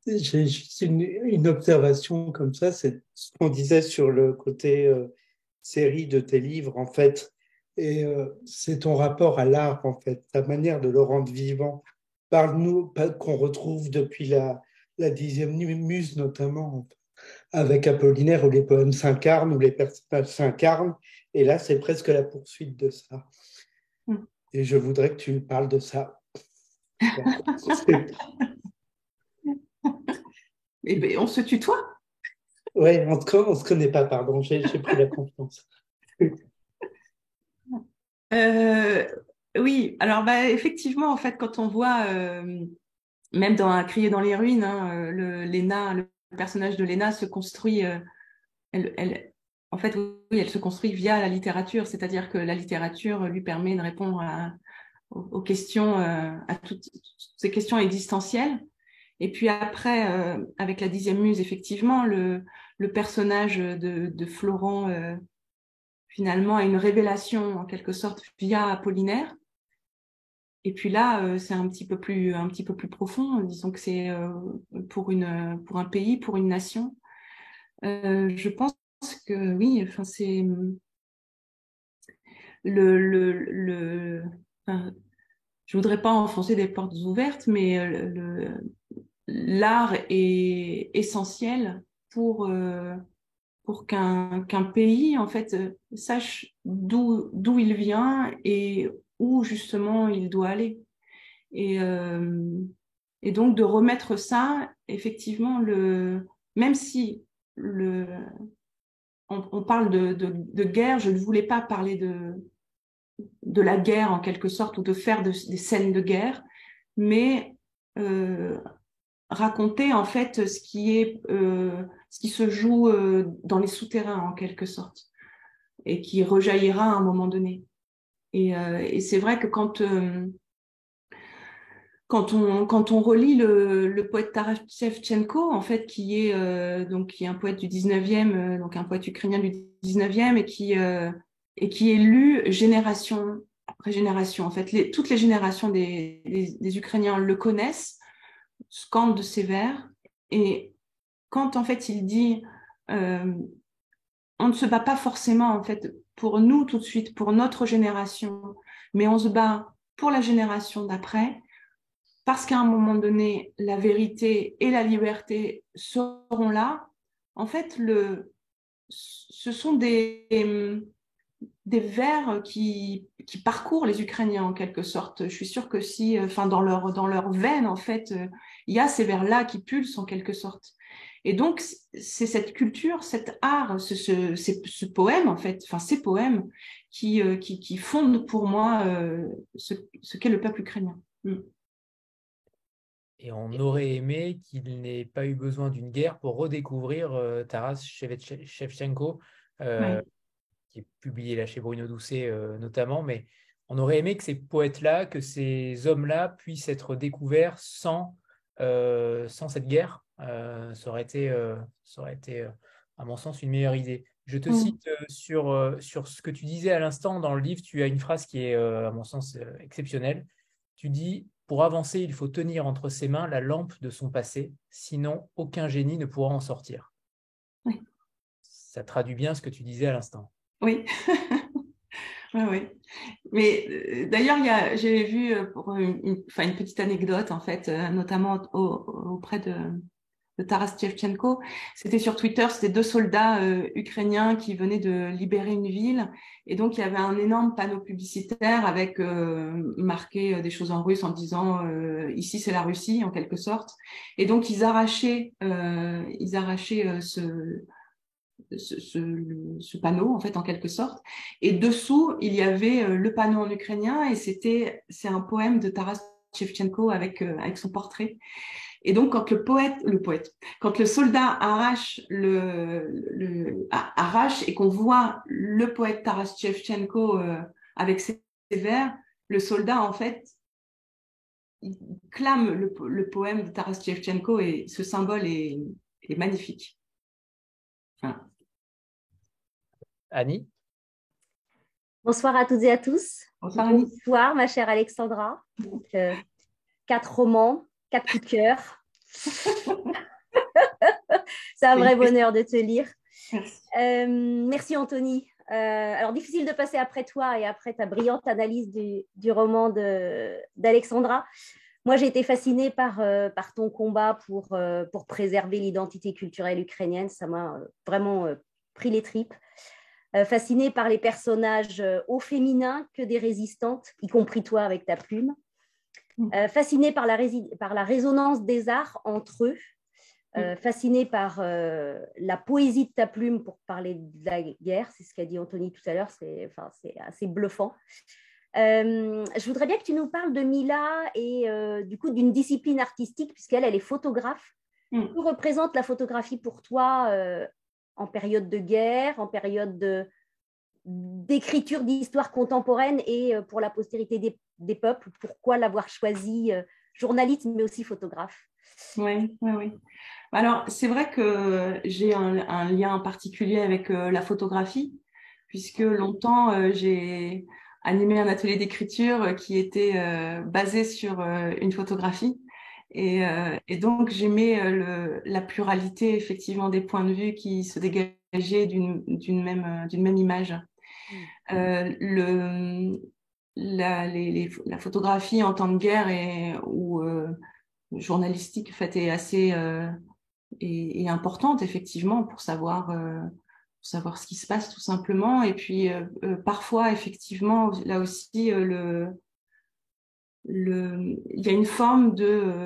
J'ai juste une observation comme ça, c'est ce qu'on disait sur le côté série de tes livres en fait, et c'est ton rapport à l'art en fait, ta manière de le rendre vivant. Parle-nous, qu'on retrouve depuis la 10e muse notamment, avec Apollinaire où les poèmes s'incarnent, où les personnages s'incarnent, et là c'est presque la poursuite de ça. Et je voudrais que tu parles de ça. Eh bien, on se tutoie. Oui, on ne se connaît pas, pardon, j'ai pris la confiance. Oui, alors effectivement, en fait, quand on voit, même dans Un crier dans les ruines, hein, le personnage de Léna se construit, en fait, oui, elle se construit via la littérature, c'est-à-dire que la littérature lui permet de répondre aux questions, à toutes ces questions existentielles. Et puis après, avec la 10e muse, effectivement, le personnage de Florent, finalement, a une révélation, en quelque sorte, via Apollinaire. Et puis là, c'est un petit peu plus profond. Disons que c'est pour un pays, pour une nation. Je pense que oui, enfin, c'est enfin, je voudrais pas enfoncer des portes ouvertes, mais l'art est essentiel pour qu'un pays en fait sache d'où il vient et où justement il doit aller. Et donc de remettre ça, effectivement, même si on parle de guerre, je ne voulais pas parler de la guerre en quelque sorte ou de faire des scènes de guerre, mais raconter en fait ce qui se joue dans les souterrains en quelque sorte et qui rejaillira à un moment donné. Et c'est vrai que quand on relit le poète Taras Shevchenko, en fait, qui est un poète du 19e, donc un poète ukrainien du 19e, et qui est lu génération après génération. En fait, toutes les générations des Ukrainiens le connaissent, scandent ses vers, et quand en fait il dit on ne se bat pas forcément en fait pour nous tout de suite, pour notre génération, mais on se bat pour la génération d'après, parce qu'à un moment donné, la vérité et la liberté seront là. En fait, ce sont des vers qui parcourent les Ukrainiens en quelque sorte. Je suis sûre que si, enfin, dans leur veine, en fait, il y a ces vers-là qui pulsent en quelque sorte. Et donc, c'est cette culture, cet art, ce poème, en fait, enfin, ces poèmes qui fondent pour moi ce qu'est le peuple ukrainien. Et on aurait aimé qu'il n'ait pas eu besoin d'une guerre pour redécouvrir Taras Shevchenko, Ouais. qui est publié là chez Bruno Doucet notamment, mais on aurait aimé que ces poètes-là, que ces hommes-là puissent être découverts sans cette guerre. Ça aurait été, à mon sens, une meilleure idée. Je te cite sur ce que tu disais à l'instant dans le livre, tu as une phrase qui est, à mon sens, exceptionnelle. Tu dis, pour avancer, il faut tenir entre ses mains la lampe de son passé, sinon aucun génie ne pourra en sortir. Oui. Ça traduit bien ce que tu disais à l'instant. Oui. Oui. Mais d'ailleurs, j'ai vu pour une petite anecdote en fait, notamment auprès de Taras Shevchenko. C'était sur Twitter, c'était 2 soldats ukrainiens qui venaient de libérer une ville, et donc il y avait un énorme panneau publicitaire avec marqué des choses en russe en disant ici c'est la Russie en quelque sorte. Et donc ils arrachaient ce panneau en fait en quelque sorte, et dessous il y avait le panneau en ukrainien, et c'est un poème de Taras Shevchenko avec son portrait. Et donc, quand quand le soldat arrache arrache et qu'on voit le poète Taras Shevchenko avec ses vers, le soldat, en fait, il clame le poème de Taras Shevchenko et ce symbole est magnifique. Voilà. Annie? Bonsoir à toutes et à tous. Bonsoir, Annie. Bonsoir, ma chère Alexandra. Donc, 4 romans, 4 coups de cœur. C'est un vrai bonheur de te lire. Merci, merci Anthony. Alors, difficile de passer après toi et après ta brillante analyse du roman d'Alexandra. Moi, j'ai été fascinée par ton combat pour préserver l'identité culturelle ukrainienne. Ça m'a vraiment pris les tripes. Fascinée par les personnages au féminin que des résistantes, y compris toi avec ta plume. Fascinée par la résonance des arts entre eux. Fascinée par la poésie de ta plume pour parler de la guerre. C'est ce qu'a dit Anthony tout à l'heure. C'est assez bluffant. Je voudrais bien que tu nous parles de Mila et du coup d'une discipline artistique, puisqu'elle est photographe. Que représente la photographie pour toi en période de guerre, en période d'écriture d'histoire contemporaine et pour la postérité des peuples? Pourquoi l'avoir choisi journaliste mais aussi photographe? Oui. Alors, c'est vrai que j'ai un lien particulier avec la photographie, puisque longtemps, j'ai animé un atelier d'écriture qui était basé sur une photographie. Et donc, j'aimais la pluralité, effectivement, des points de vue qui se dégageaient d'une même image. La photographie en temps de guerre ou journalistique, en fait, est assez est importante, effectivement, pour savoir ce qui se passe, tout simplement. Et puis, parfois, effectivement, là aussi, il y a une forme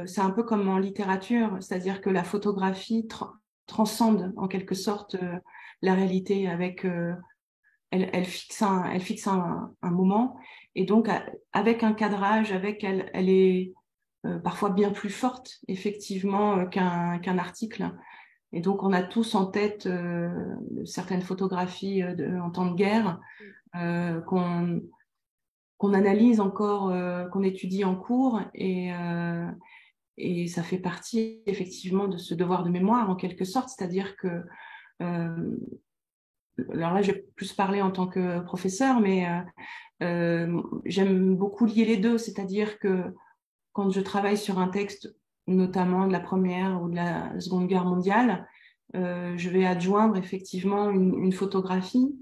c'est un peu comme en littérature, c'est-à-dire que la photographie transcende en quelque sorte la réalité avec elle fixe un moment, et donc avec un cadrage, elle est parfois bien plus forte effectivement qu'un article. Et donc on a tous en tête certaines photographies en temps de guerre qu'on analyse encore, qu'on étudie en cours, et ça fait partie effectivement de ce devoir de mémoire en quelque sorte, c'est-à-dire que alors là, je vais plus parler en tant que professeur, mais j'aime beaucoup lier les deux, c'est-à-dire que quand je travaille sur un texte, notamment de la Première ou de la Seconde Guerre mondiale, je vais adjoindre effectivement une photographie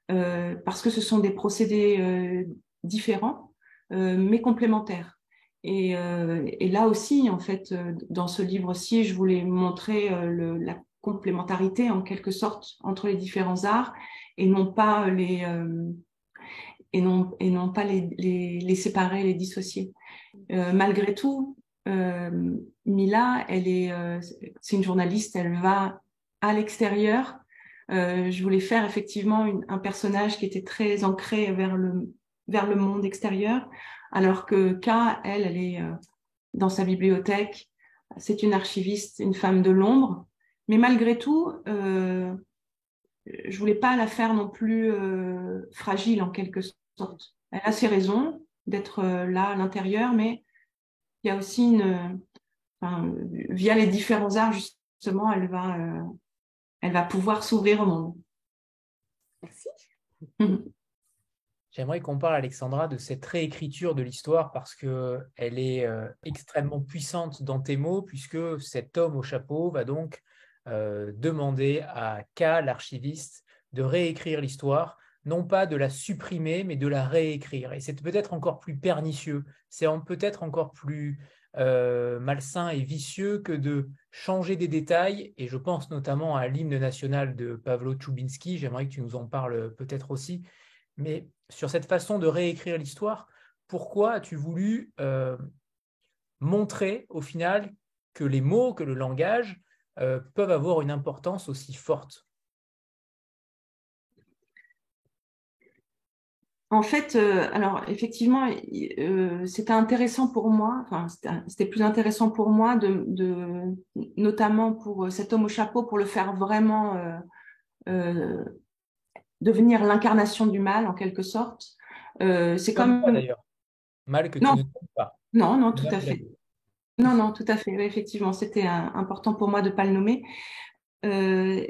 parce que ce sont des procédés différents, mais complémentaires. Et là aussi, en fait, dans ce livre-ci, je voulais montrer la complémentarité en quelque sorte entre les différents arts et non pas les séparer, les dissocier. Malgré tout, Mila, c'est une journaliste, elle va à l'extérieur. Je voulais faire effectivement un personnage qui était très ancré vers le monde extérieur, alors que K, elle est dans sa bibliothèque. C'est une archiviste, une femme de l'ombre. Mais malgré tout, je voulais pas la faire non plus fragile en quelque sorte. Elle a ses raisons d'être là à l'intérieur, mais il y a aussi via les différents arts justement, elle va pouvoir s'ouvrir au monde. Merci. J'aimerais qu'on parle, Alexandra, de cette réécriture de l'histoire parce qu'elle est extrêmement puissante dans tes mots, puisque cet homme au chapeau va donc demander à K, l'archiviste, de réécrire l'histoire, non pas de la supprimer, mais de la réécrire. Et c'est peut-être encore plus pernicieux, c'est peut-être encore plus malsain et vicieux que de changer des détails. Et je pense notamment à l'hymne national de Pavlo Tchoubinsky, j'aimerais que tu nous en parles peut-être aussi. Mais sur cette façon de réécrire l'histoire, pourquoi as-tu voulu montrer au final que les mots, que le langage peuvent avoir une importance aussi forte? En fait, alors effectivement, c'était intéressant pour moi, enfin, c'était plus intéressant pour moi notamment pour cet homme au chapeau, pour le faire vraiment devenir l'incarnation du mal en quelque sorte. C'est Nomme pas comme d'ailleurs. Mal que tu non, ne nommes pas. non, non, Tu tout nommes à la fait. Non, non, tout à fait. Oui, effectivement, c'était important pour moi de pas le nommer. Euh,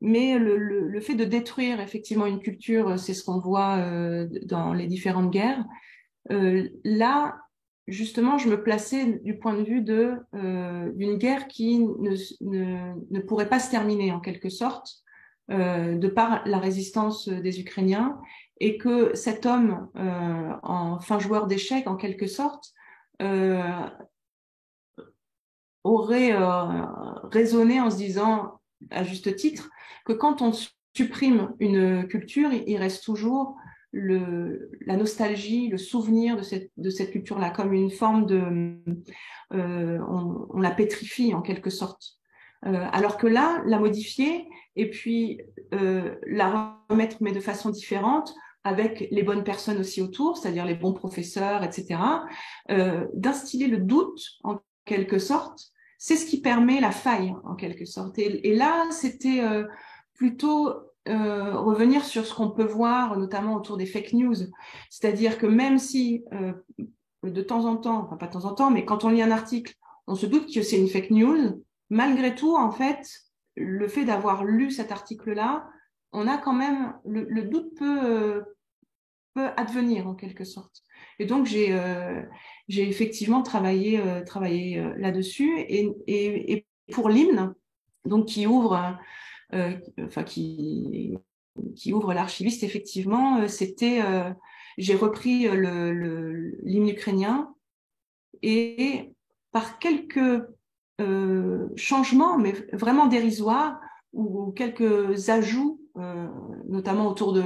mais le fait de détruire effectivement une culture, c'est ce qu'on voit dans les différentes guerres. Là, justement, je me plaçais du point de vue d'une guerre qui ne pourrait pas se terminer en quelque sorte, de par la résistance des Ukrainiens, et que cet homme, en fin joueur d'échecs en quelque sorte, euh, aurait raisonné en se disant, à juste titre, que quand on supprime une culture, il reste toujours la nostalgie, le souvenir de cette culture-là, comme une forme on la pétrifie en quelque sorte. Alors que là, la modifier et puis la remettre, mais de façon différente, avec les bonnes personnes aussi autour, c'est-à-dire les bons professeurs, etc., d'instiller le doute en quelque sorte, c'est ce qui permet la faille en quelque sorte. Et là, c'était plutôt revenir sur ce qu'on peut voir, notamment autour des fake news. C'est-à-dire que même si de temps en temps, enfin pas de temps en temps, mais quand on lit un article, on se doute que c'est une fake news, malgré tout, en fait, le fait d'avoir lu cet article-là, on a quand même, le doute peut advenir en quelque sorte. Et donc, j'ai effectivement travaillé là-dessus. Et pour l'hymne, donc enfin, qui ouvre l'archiviste, effectivement, j'ai repris l'hymne ukrainien et par quelques changements, mais vraiment dérisoires, ou quelques ajouts, notamment autour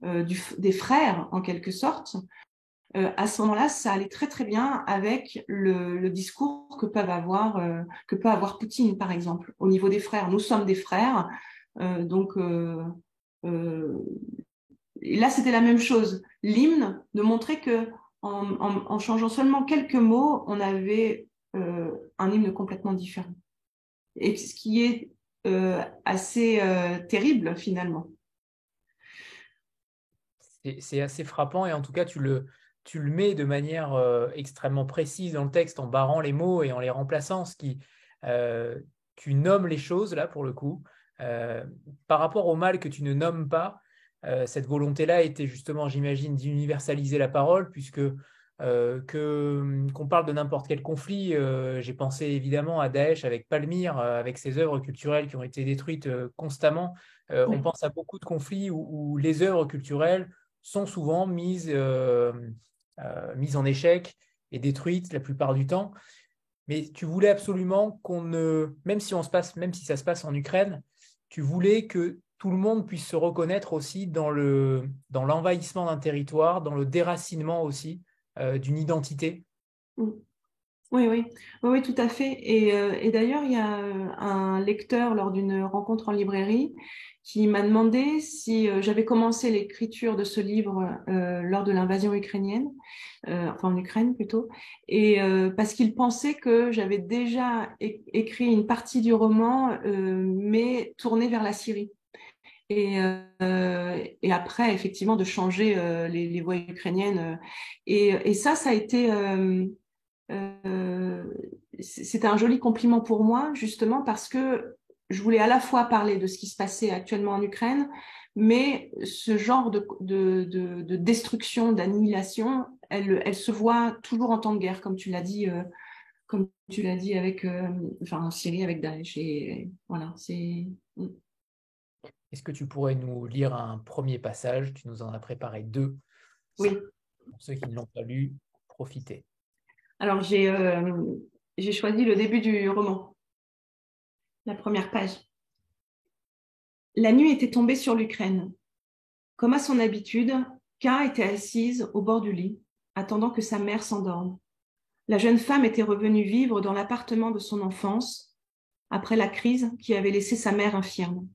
des frères, en quelque sorte, à ce moment-là, ça allait très très bien avec le discours que peut avoir Poutine, par exemple, au niveau des frères. Nous sommes des frères, donc et là c'était la même chose. L'hymne de montrer que en changeant seulement quelques mots, on avait un hymne complètement différent. Et ce qui est assez terrible finalement. C'est assez frappant et en tout cas, tu le mets de manière extrêmement précise dans le texte en barrant les mots et en les remplaçant, euh, tu nommes les choses là pour le coup. Euh, Par rapport au mal que tu ne nommes pas, cette volonté-là était justement, j'imagine, d'universaliser la parole puisque qu'on parle de n'importe quel conflit, j'ai pensé évidemment à Daesh avec Palmyre, avec ses œuvres culturelles qui ont été détruites constamment. On pense à beaucoup de conflits où les œuvres culturelles sont souvent mises en échec et détruites la plupart du temps. Mais tu voulais absolument même si même si ça se passe en Ukraine, tu voulais que tout le monde puisse se reconnaître aussi dans l'envahissement d'un territoire, dans le déracinement aussi d'une identité. Oui, oui, oui, oui, tout à fait. Et d'ailleurs, il y a un lecteur lors d'une rencontre en librairie qui m'a demandé si j'avais commencé l'écriture de ce livre lors de l'invasion ukrainienne, enfin en Ukraine plutôt, et parce qu'il pensait que j'avais déjà écrit une partie du roman, mais tournée vers la Syrie. Et après, effectivement, de changer les voix ukrainiennes. Et ça a été... c'était un joli compliment pour moi, justement, parce que je voulais à la fois parler de ce qui se passait actuellement en Ukraine, mais ce genre de destruction, d'annihilation, elle se voit toujours en temps de guerre, comme tu l'as dit enfin, en Syrie avec Daesh. Et voilà, c'est... Est-ce que tu pourrais nous lire un premier passage? Tu nous en as préparé deux. Oui. Pour ceux qui ne l'ont pas lu, profitez. Alors, j'ai choisi le début du roman, la première page. La nuit était tombée sur l'Ukraine. Comme à son habitude, K était assise au bord du lit, attendant que sa mère s'endorme. La jeune femme était revenue vivre dans l'appartement de son enfance, après la crise qui avait laissé sa mère infirme.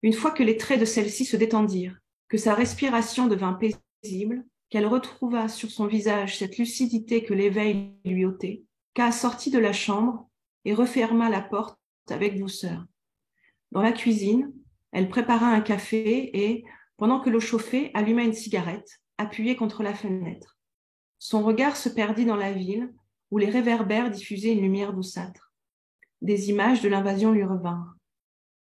Une fois que les traits de celle-ci se détendirent, que sa respiration devint paisible, qu'elle retrouva sur son visage cette lucidité que l'éveil lui ôtait, K sortit de la chambre et referma la porte avec douceur. Dans la cuisine, elle prépara un café et, pendant que l'eau chauffait, alluma une cigarette, appuyée contre la fenêtre. Son regard se perdit dans la ville, où les réverbères diffusaient une lumière douceâtre. Des images de l'invasion lui revinrent.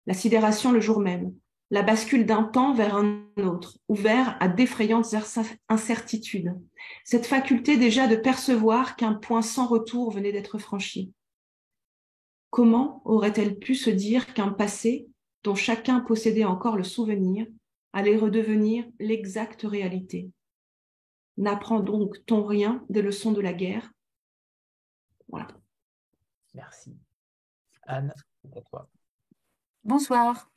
La sidération le jour même, la bascule d'un temps vers un autre, ouvert à d'effrayantes incertitudes. Cette faculté déjà de percevoir qu'un point sans retour venait d'être franchi. Comment aurait-elle pu se dire qu'un passé, dont chacun possédait encore le souvenir, allait redevenir l'exacte réalité? N'apprend donc-t-on rien des leçons de la guerre? Voilà. Merci. Anne, à toi. Bonsoir.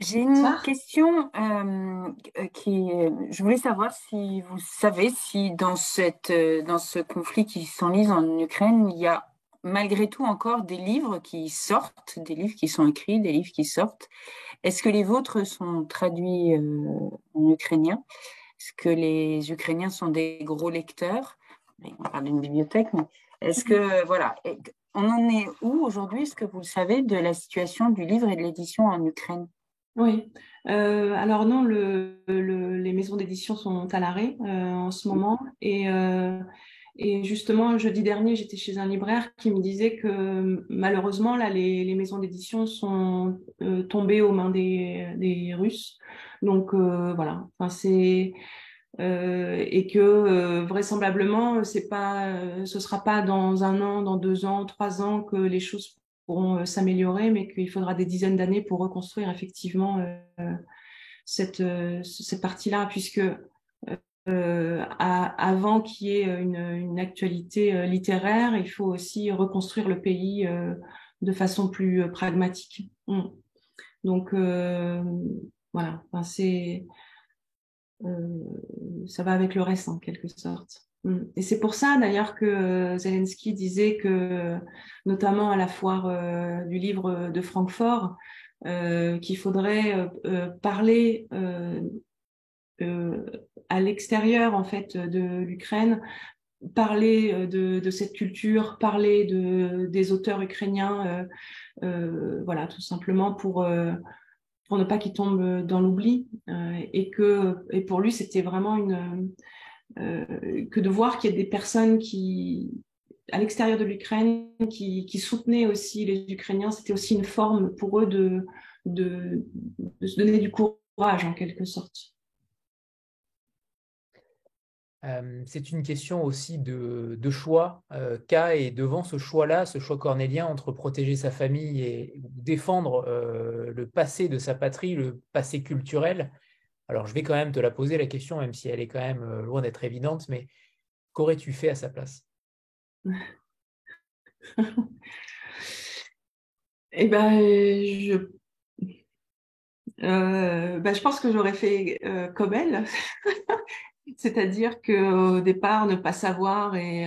J'ai une question je voulais savoir si vous savez si dans ce conflit qui s'enlise en Ukraine, il y a malgré tout encore des livres qui sortent, des livres qui sont écrits, des livres qui sortent. Est-ce que les vôtres sont traduits en ukrainien? Est-ce que les Ukrainiens sont des gros lecteurs? On parle d'une bibliothèque, mais est-ce que, voilà, on en est où aujourd'hui? Est-ce que vous le savez de la situation du livre et de l'édition en Ukraine? Oui, alors non, les maisons d'édition sont à l'arrêt en ce moment. Et justement, jeudi dernier, j'étais chez un libraire qui me disait que malheureusement, là, les maisons d'édition sont tombées aux mains des Russes. Donc voilà, enfin, et que vraisemblablement, ce sera pas dans 1 an, dans 2 ans, 3 ans que les choses pourront s'améliorer, mais qu'il faudra des dizaines d'années pour reconstruire effectivement cette partie-là, puisque avant qu'il y ait une actualité littéraire, il faut aussi reconstruire le pays de façon plus pragmatique. Donc voilà, enfin, ça va avec le reste en quelque sorte. Et c'est pour ça d'ailleurs que Zelensky disait que, notamment à la foire du livre de Francfort, qu'il faudrait parler à l'extérieur en fait de l'Ukraine, parler de cette culture, parler des auteurs ukrainiens, voilà, tout simplement pour ne pas qu'ils tombent dans l'oubli, et pour lui c'était vraiment que de voir qu'il y a des personnes à l'extérieur de l'Ukraine qui soutenaient aussi les Ukrainiens, c'était aussi une forme pour eux de se donner du courage en quelque sorte. C'est une question aussi de choix. K est devant ce choix-là, ce choix cornélien entre protéger sa famille et défendre le passé de sa patrie, le passé culturel. Alors, je vais quand même te la poser la question, même si elle est quand même loin d'être évidente, mais qu'aurais-tu fait à sa place? Eh ben, je pense que j'aurais fait comme elle. C'est-à-dire qu'au départ, ne pas savoir et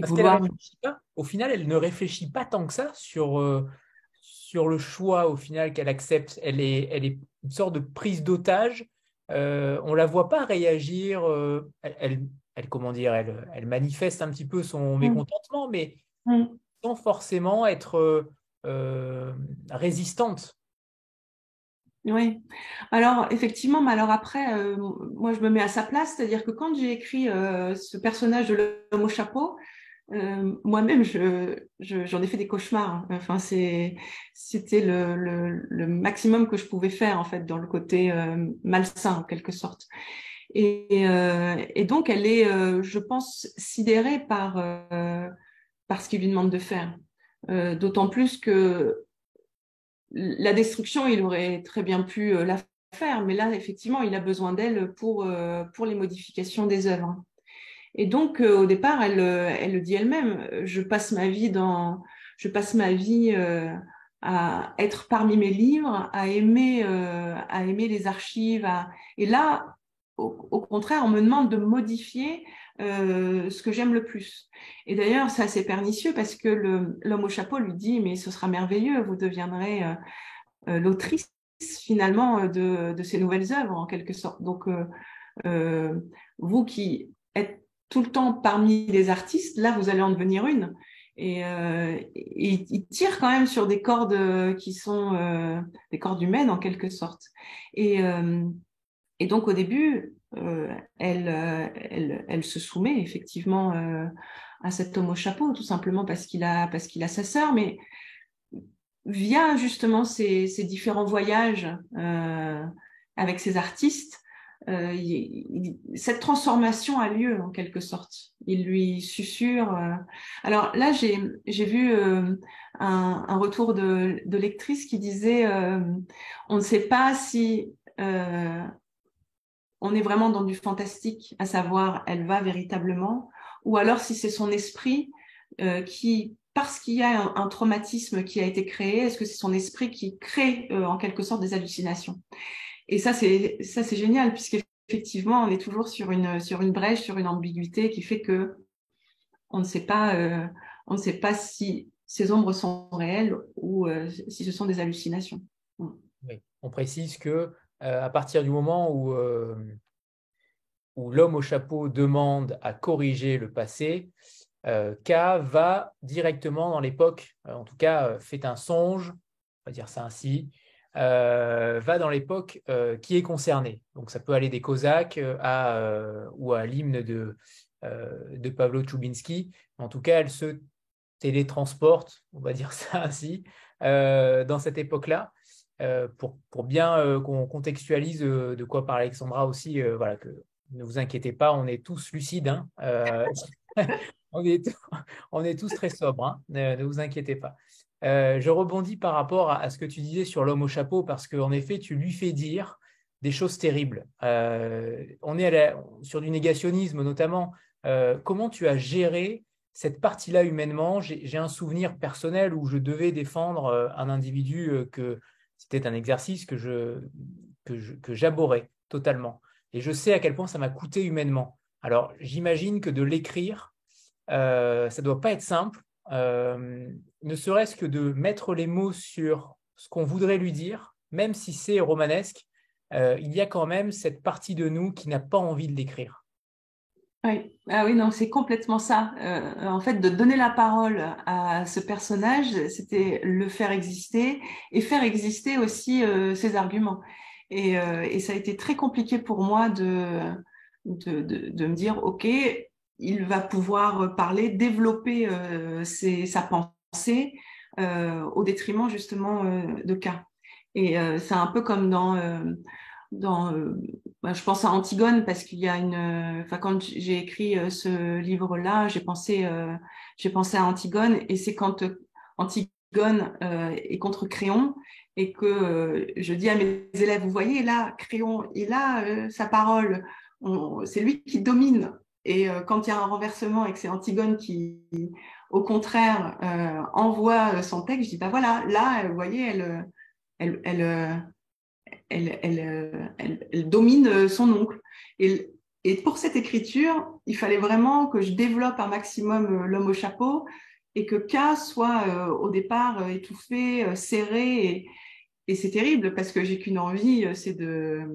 Parce vouloir... qu'elle réfléchit pas. Au final, elle ne réfléchit pas tant que ça sur le choix au final qu'elle accepte. Elle est une sorte de prise d'otage. On la voit pas réagir. Comment dire, elle manifeste un petit peu son mécontentement, mais sans forcément être résistante. Oui. Alors, effectivement, mais alors après, moi, je me mets à sa place, c'est-à-dire que quand j'ai écrit ce personnage de l'homme au chapeau, moi-même, j'en ai fait des cauchemars. Enfin, c'était le maximum que je pouvais faire, en fait, dans le côté malsain, en quelque sorte. Et donc, elle est, je pense, sidérée par ce qu'il lui demande de faire. D'autant plus que la destruction, il aurait très bien pu la faire, mais là, effectivement, il a besoin d'elle pour les modifications des œuvres. Et donc, au départ, elle le dit elle-même, je passe ma vie à être parmi mes livres, à aimer les archives. Et là, au contraire, on me demande de modifier ce que j'aime le plus. Et d'ailleurs, c'est assez pernicieux parce que l'homme au chapeau lui dit, mais ce sera merveilleux, vous deviendrez l'autrice finalement de ces nouvelles œuvres en quelque sorte. Donc vous qui êtes tout le temps parmi les artistes, là vous allez en devenir une. Et il tire quand même sur des cordes qui sont des cordes humaines en quelque sorte. Et donc au début, elle se soumet effectivement à cet homme au chapeau, tout simplement parce qu'il a sa sœur, mais via justement ces différents voyages avec ces artistes, cette transformation a lieu en quelque sorte. Il lui susurre. Alors là, j'ai vu un retour de lectrice qui disait on ne sait pas si on est vraiment dans du fantastique, à savoir elle va véritablement, ou alors si c'est son esprit qui, parce qu'il y a un traumatisme qui a été créé, est-ce que c'est son esprit qui crée en quelque sorte des hallucinations? Et ça c'est génial, puisqu'effectivement on est toujours sur une brèche, sur une ambiguïté qui fait que on ne sait pas si ces ombres sont réelles ou si ce sont des hallucinations. Oui. On précise que à partir du moment où l'homme au chapeau demande à corriger le passé, K va directement dans l'époque, en tout cas fait un songe, on va dire ça ainsi, va dans l'époque qui est concernée. Donc ça peut aller des Cosaques ou à l'hymne de Pavlo Tchoubinski. En tout cas, elle se télétransporte, on va dire ça ainsi, dans cette époque-là. Pour bien qu'on contextualise de quoi parle Alexandra aussi, voilà, que ne vous inquiétez pas, on est tous lucides, hein, on est tous très sobres, hein, ne vous inquiétez pas. Je rebondis par rapport à ce que tu disais sur l'homme au chapeau, parce qu'en effet, tu lui fais dire des choses terribles. On est sur du négationnisme notamment. Comment tu as géré cette partie-là humainement? J'ai un souvenir personnel où je devais défendre un individu que c'était un exercice que j'abhorrais totalement. Et je sais à quel point ça m'a coûté humainement. Alors, j'imagine que de l'écrire, ça ne doit pas être simple, ne serait-ce que de mettre les mots sur ce qu'on voudrait lui dire, même si c'est romanesque, il y a quand même cette partie de nous qui n'a pas envie de l'écrire. Oui, ah oui, non, c'est complètement ça. En fait, de donner la parole à ce personnage, c'était le faire exister et faire exister aussi ses arguments. Et ça a été très compliqué pour moi de me dire, OK, il va pouvoir parler, développer sa pensée au détriment justement de K. Et c'est un peu comme je pense à Antigone parce qu'il y a quand j'ai écrit ce livre-là, j'ai pensé à Antigone, et c'est quand Antigone est contre Créon et que je dis à mes élèves, vous voyez là, Créon, il a sa parole, c'est lui qui domine. Et quand il y a un renversement et que c'est Antigone qui, au contraire, envoie son texte, je dis, bah voilà, là, vous voyez, elle domine son oncle. Et pour cette écriture, il fallait vraiment que je développe un maximum l'homme au chapeau et que K soit au départ étouffé, serré. Et c'est terrible parce que j'ai qu'une envie, c'est de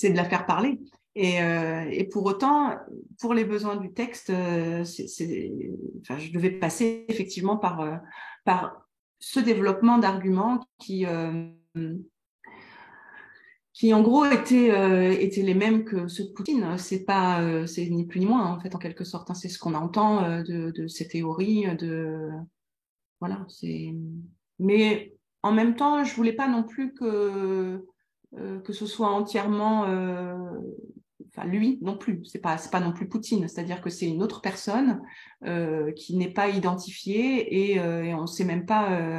la faire parler. Et pour autant, pour les besoins du texte, je devais passer effectivement par ce développement d'arguments qui en gros étaient les mêmes que ceux de Poutine. C'est ni plus ni moins en fait, en quelque sorte. C'est ce qu'on entend de ces théories. Voilà. Mais en même temps, je voulais pas non plus que ce soit entièrement, lui non plus. C'est pas non plus Poutine. C'est-à-dire que c'est une autre personne qui n'est pas identifiée et on sait même pas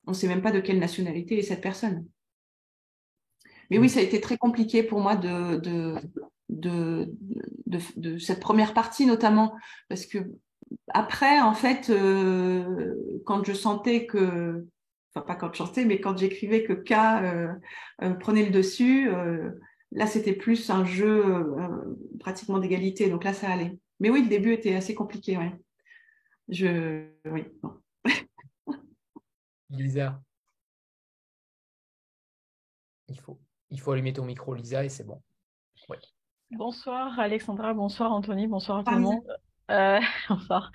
de quelle nationalité est cette personne. Mais oui, ça a été très compliqué pour moi de cette première partie notamment, parce que après, en fait, quand je sentais que, enfin pas quand je chantais, mais quand j'écrivais que K prenait le dessus, là c'était plus un jeu pratiquement d'égalité, donc là ça allait. Mais oui, le début était assez compliqué, ouais. Oui. Bon. Lisa. Il faut allumer ton micro, Lisa, et c'est bon. Ouais. Bonsoir Alexandra, bonsoir Anthony, bonsoir à tout le Lisa. monde. Bonsoir.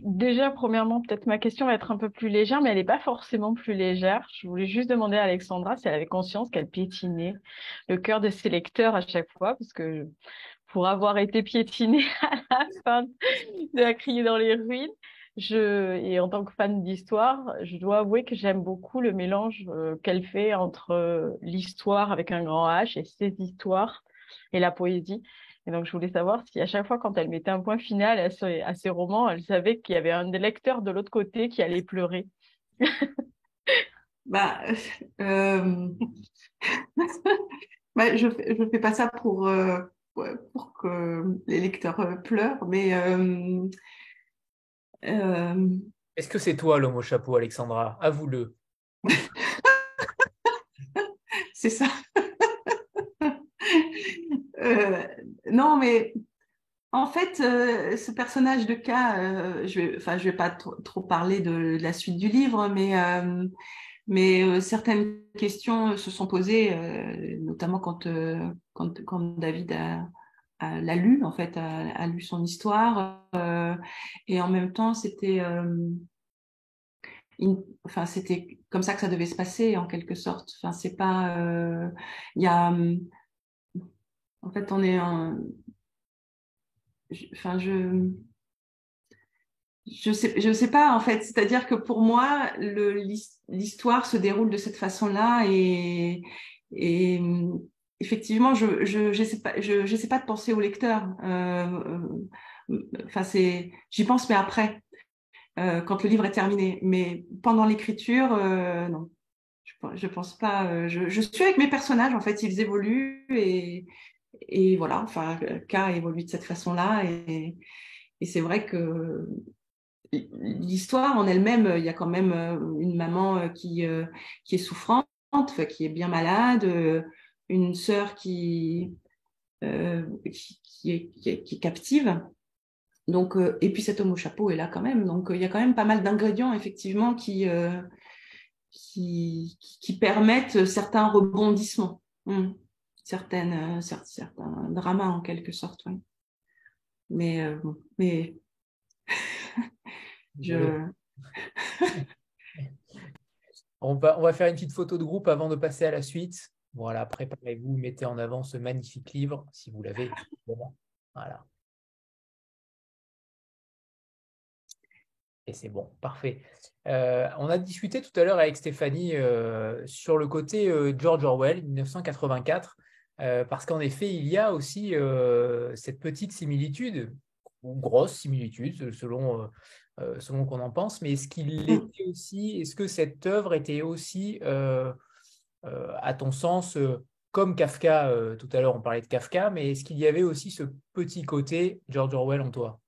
Déjà, premièrement, peut-être ma question va être un peu plus légère, mais elle n'est pas forcément plus légère. Je voulais juste demander à Alexandra si elle avait conscience qu'elle piétinait le cœur de ses lecteurs à chaque fois, parce que pour avoir été piétinée à la fin de La Criée dans les ruines, et en tant que fan d'histoire, je dois avouer que j'aime beaucoup le mélange qu'elle fait entre l'histoire avec un grand H et ses histoires et la poésie. Et donc, je voulais savoir si à chaque fois, quand elle mettait un point final à ses romans, elle savait qu'il y avait un des lecteurs de l'autre côté qui allait pleurer. Bah, bah, je fais pas ça pour que les lecteurs pleurent, mais Est-ce que c'est toi l'homme au chapeau, Alexandra? Avoue-le. c'est ça. Non, mais en fait, ce personnage de K, je vais pas trop parler de la suite du livre, mais certaines questions se sont posées, notamment quand David l'a lu, en fait, a lu son histoire, et en même temps, enfin, c'était comme ça que ça devait se passer, en quelque sorte. Enfin, c'est pas, il y a, en fait, on est enfin, je sais pas en fait, c'est-à-dire que pour moi l'histoire se déroule de cette façon-là et effectivement je sais pas de penser au lecteur. Enfin j'y pense mais après quand le livre est terminé, mais pendant l'écriture non. Je pense pas. Je suis avec mes personnages en fait, ils évoluent et voilà. Enfin, K évolue de cette façon-là et c'est vrai que l'histoire en elle-même, il y a quand même une maman qui est souffrante, enfin, qui est bien malade, une sœur qui est captive. Donc, et puis cet homme au chapeau est là quand même. Donc, il y a quand même pas mal d'ingrédients effectivement qui permettent certains rebondissements, certains dramas en quelque sorte. Oui. Mais On va faire une petite photo de groupe avant de passer à la suite. Voilà, préparez-vous, mettez en avant ce magnifique livre, si vous l'avez. Voilà. Et c'est bon, parfait. On a discuté tout à l'heure avec Stéphanie sur le côté George Orwell, 1984, parce qu'en effet, il y a aussi cette petite similitude, ou grosse similitude, selon qu'on en pense, mais est-ce que cette œuvre était aussi, à ton sens, comme Kafka, tout à l'heure on parlait de Kafka, mais est-ce qu'il y avait aussi ce petit côté George Orwell en toi?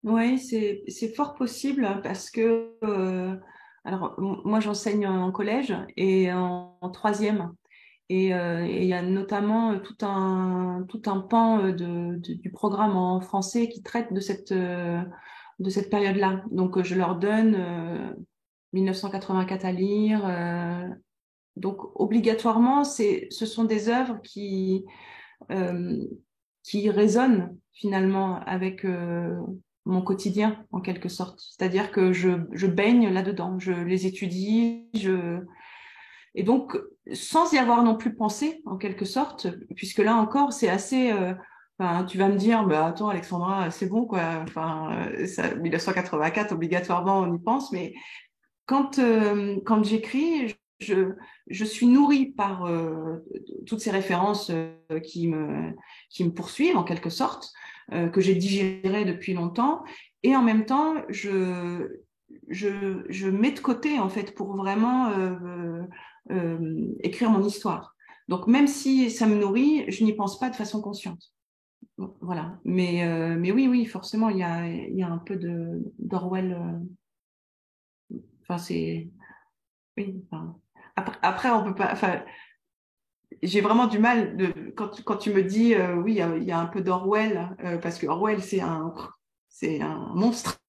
Oui, c'est fort possible parce que alors moi j'enseigne en collège et en troisième et il y a notamment tout un pan du programme en français qui traite de cette période-là. Donc je leur donne 1984 à lire. Donc obligatoirement ce sont des œuvres euh, qui résonnent finalement avec mon quotidien en quelque sorte. C'est-à-dire que je baigne là-dedans, je les étudie, et donc sans y avoir non plus pensé en quelque sorte, puisque là encore c'est assez. Enfin, tu vas me dire, bah attends Alexandra, c'est bon quoi. Enfin, 1984 obligatoirement on y pense, mais quand j'écris, je suis nourrie par toutes ces références qui me poursuivent en quelque sorte, que j'ai digérées depuis longtemps, et en même temps, je mets de côté en fait pour vraiment écrire mon histoire. Donc même si ça me nourrit, je n'y pense pas de façon consciente. Voilà. Mais oui, forcément, il y a un peu d'Orwell. Enfin, c'est oui. Enfin, après, on peut pas. Enfin, j'ai vraiment du mal quand tu me dis oui, il y a un peu d'Orwell parce que Orwell c'est un monstre.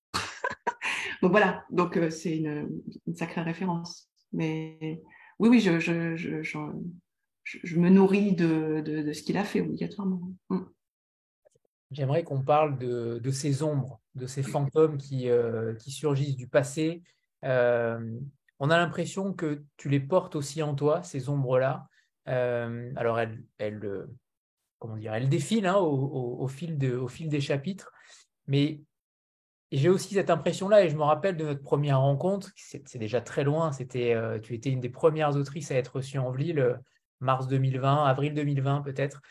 Donc voilà. Donc c'est une sacrée référence. Mais oui, je me nourris de ce qu'il a fait obligatoirement. J'aimerais qu'on parle de ces ombres, de ces fantômes qui surgissent du passé. On a l'impression que tu les portes aussi en toi, ces ombres-là. Alors, comment dire, elles défilent hein, au fil des chapitres, mais j'ai aussi cette impression-là, et je me rappelle de notre première rencontre, c'est déjà très loin, tu étais une des premières autrices à être reçue en Vlil, mars 2020, avril 2020 peut-être.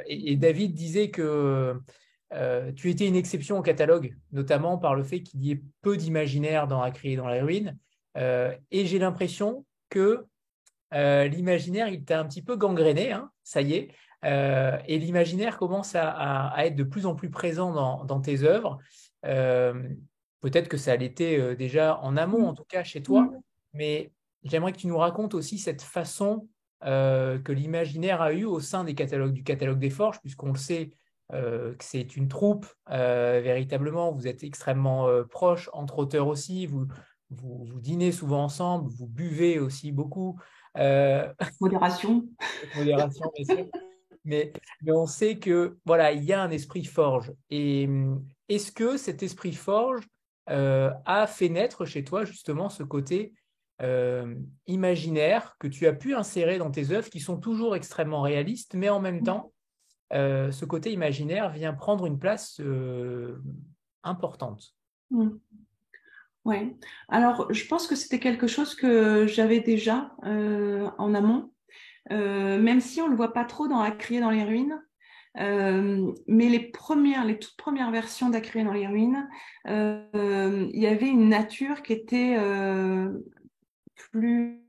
Et David disait que tu étais une exception au catalogue, notamment par le fait qu'il y ait peu d'imaginaire dans À crier dans les ruines. Et j'ai l'impression que l'imaginaire, il t'a un petit peu gangréné, hein, ça y est. Et l'imaginaire commence à être de plus en plus présent dans tes œuvres. Peut-être que ça l'était déjà en amont, en tout cas chez toi, mais j'aimerais que tu nous racontes aussi cette façon que l'imaginaire a eu au sein du catalogue des Forges, puisqu'on le sait que c'est une troupe, véritablement, vous êtes extrêmement proches, entre auteurs aussi, vous dînez souvent ensemble, vous buvez aussi beaucoup. Modération. Modération, bien sûr. Mais on sait que voilà, il y a un esprit forge. Et est-ce que cet esprit forge a fait naître chez toi justement ce côté imaginaire que tu as pu insérer dans tes œuvres qui sont toujours extrêmement réalistes, mais en même temps, ce côté imaginaire vient prendre une place importante. Ouais. Alors, je pense que c'était quelque chose que j'avais déjà en amont, même si on ne le voit pas trop dans À crier dans les ruines. Mais les toutes premières versions d'À crier dans les ruines, il y avait une nature qui était plus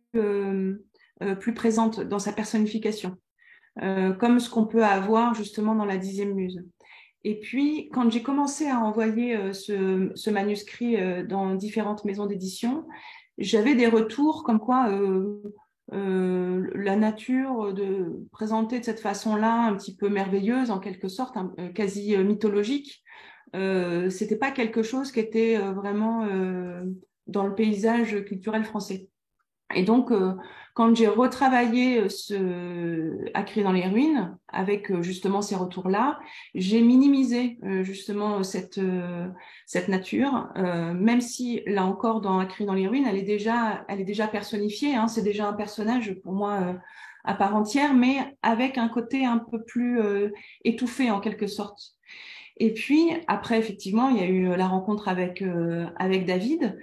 présente dans sa personnification, comme ce qu'on peut avoir justement dans la 10e muse. Et puis, quand j'ai commencé à envoyer ce manuscrit dans différentes maisons d'édition, j'avais des retours comme quoi la nature présentée de cette façon-là, un petit peu merveilleuse en quelque sorte, quasi mythologique, c'était pas quelque chose qui était vraiment dans le paysage culturel français. Et donc, quand j'ai retravaillé À crier dans les ruines, avec justement ces retours-là, j'ai minimisé justement cette nature, même si, là encore, dans À crier dans les ruines, elle est déjà personnifiée, hein, c'est déjà un personnage pour moi à part entière, mais avec un côté un peu plus étouffé en quelque sorte. Et puis, après, effectivement, il y a eu la rencontre avec David,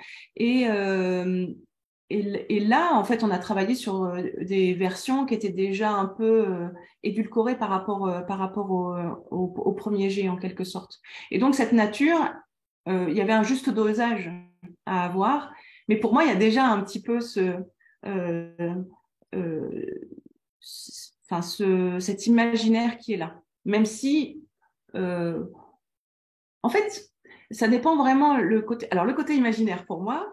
et là, en fait, on a travaillé sur des versions qui étaient déjà un peu édulcorées par rapport au premier jet, en quelque sorte. Et donc, cette nature, il y avait un juste dosage à avoir. Mais pour moi, il y a déjà un petit peu cet imaginaire qui est là. Même si, en fait, ça dépend vraiment le côté. Alors, le côté imaginaire, pour moi,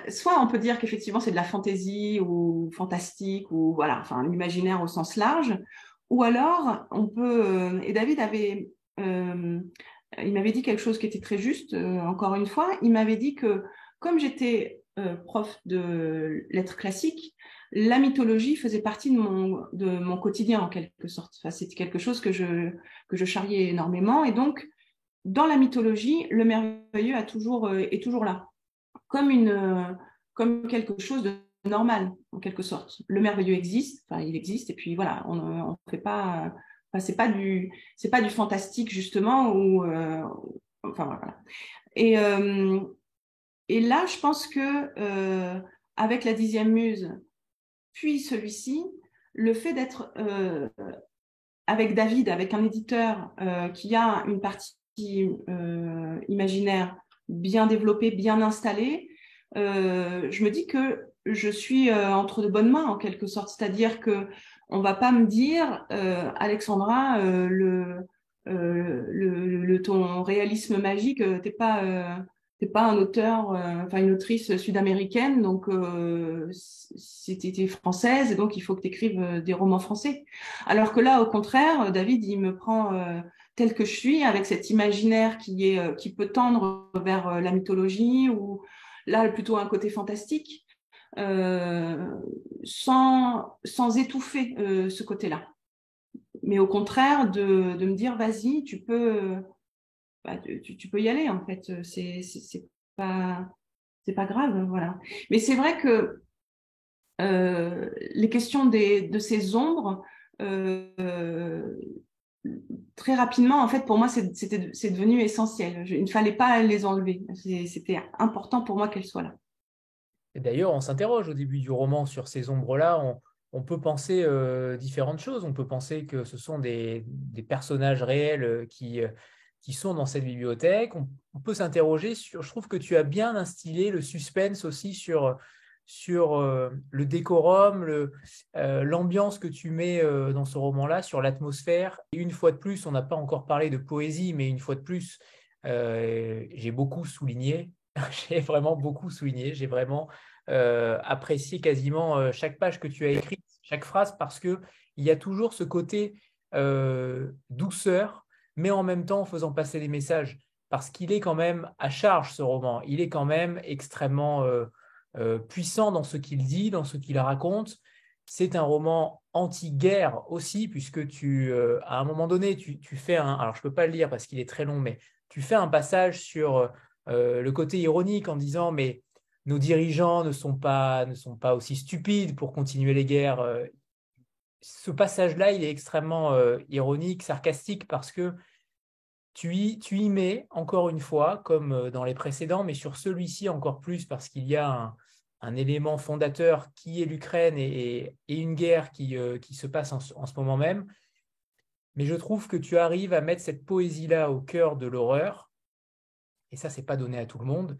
soit on peut dire qu'effectivement c'est de la fantaisie ou fantastique ou voilà, enfin l'imaginaire au sens large, ou alors on peut et David avait il m'avait dit quelque chose qui était très juste, encore une fois, il m'avait dit que comme j'étais prof de lettres classiques, la mythologie faisait partie de mon quotidien en quelque sorte. Enfin, c'était quelque chose que je charriais énormément, et donc dans la mythologie, le merveilleux est toujours là, comme quelque chose de normal, en quelque sorte. Le merveilleux existe, enfin, il existe, et puis voilà, on fait pas, enfin, c'est pas du fantastique, justement, ou, enfin, voilà. Et là, je pense que, avec la 10e muse, puis celui-ci, le fait d'être avec David, avec un éditeur qui a une partie imaginaire bien développée, bien installée, je me dis que je suis entre de bonnes mains en quelque sorte. C'est-à-dire que on va pas me dire Alexandra, ton réalisme magique, t'es pas un auteur, enfin une autrice sud-américaine, donc t'es française, et donc il faut que tu écrives des romans français. Alors que là, au contraire, David, il me prend tel que je suis, avec cet imaginaire qui peut tendre vers la mythologie, ou là plutôt un côté fantastique. sans étouffer ce côté-là. Mais au contraire, de me dire, vas-y, tu peux y aller, en fait. C'est pas grave, voilà. Mais c'est vrai que les questions de ces ombres, très rapidement, en fait, pour moi, c'est devenu essentiel. Il ne fallait pas les enlever. C'était important pour moi qu'elles soient là. Et d'ailleurs, on s'interroge au début du roman sur ces ombres-là. On peut penser différentes choses. On peut penser que ce sont des personnages réels qui sont dans cette bibliothèque. On peut s'interroger sur. Je trouve que tu as bien instillé le suspense aussi sur le décorum, l'ambiance que tu mets dans ce roman-là, sur l'atmosphère. Et une fois de plus, on n'a pas encore parlé de poésie, mais une fois de plus, j'ai beaucoup souligné. J'ai vraiment beaucoup souligné. J'ai vraiment apprécié quasiment chaque page que tu as écrite, chaque phrase, parce qu'il y a toujours ce côté douceur, mais en même temps en faisant passer les messages. Parce qu'il est quand même à charge, ce roman. Il est quand même extrêmement puissant dans ce qu'il dit, dans ce qu'il raconte. C'est un roman anti-guerre aussi, puisque à un moment donné, tu fais un... Alors, je ne peux pas le lire parce qu'il est très long, mais tu fais un passage sur le côté ironique en disant, mais nos dirigeants ne sont pas aussi stupides pour continuer les guerres. Ce passage-là, il est extrêmement ironique, sarcastique, parce que tu y mets, encore une fois, comme dans les précédents, mais sur celui-ci encore plus, parce qu'il y a un élément fondateur qui est l'Ukraine et une guerre qui se passe en ce moment même. Mais je trouve que tu arrives à mettre cette poésie-là au cœur de l'horreur, et ça, ce n'est pas donné à tout le monde.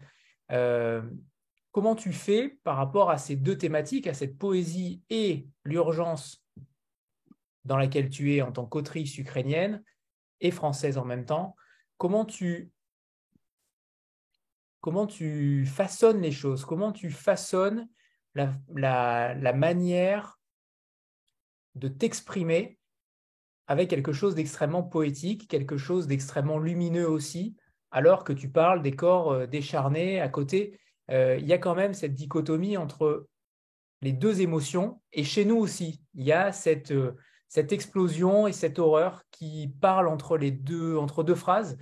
Comment tu fais par rapport à ces deux thématiques, à cette poésie et l'urgence dans laquelle tu es en tant qu'autrice ukrainienne et française en même temps? Comment tu façonnes les choses? Comment tu façonnes la manière de t'exprimer avec quelque chose d'extrêmement poétique, quelque chose d'extrêmement lumineux aussi, alors que tu parles des corps décharnés à côté? Il y a quand même cette dichotomie entre les deux émotions, et chez nous aussi, il y a cette explosion et cette horreur qui parlent entre deux phrases.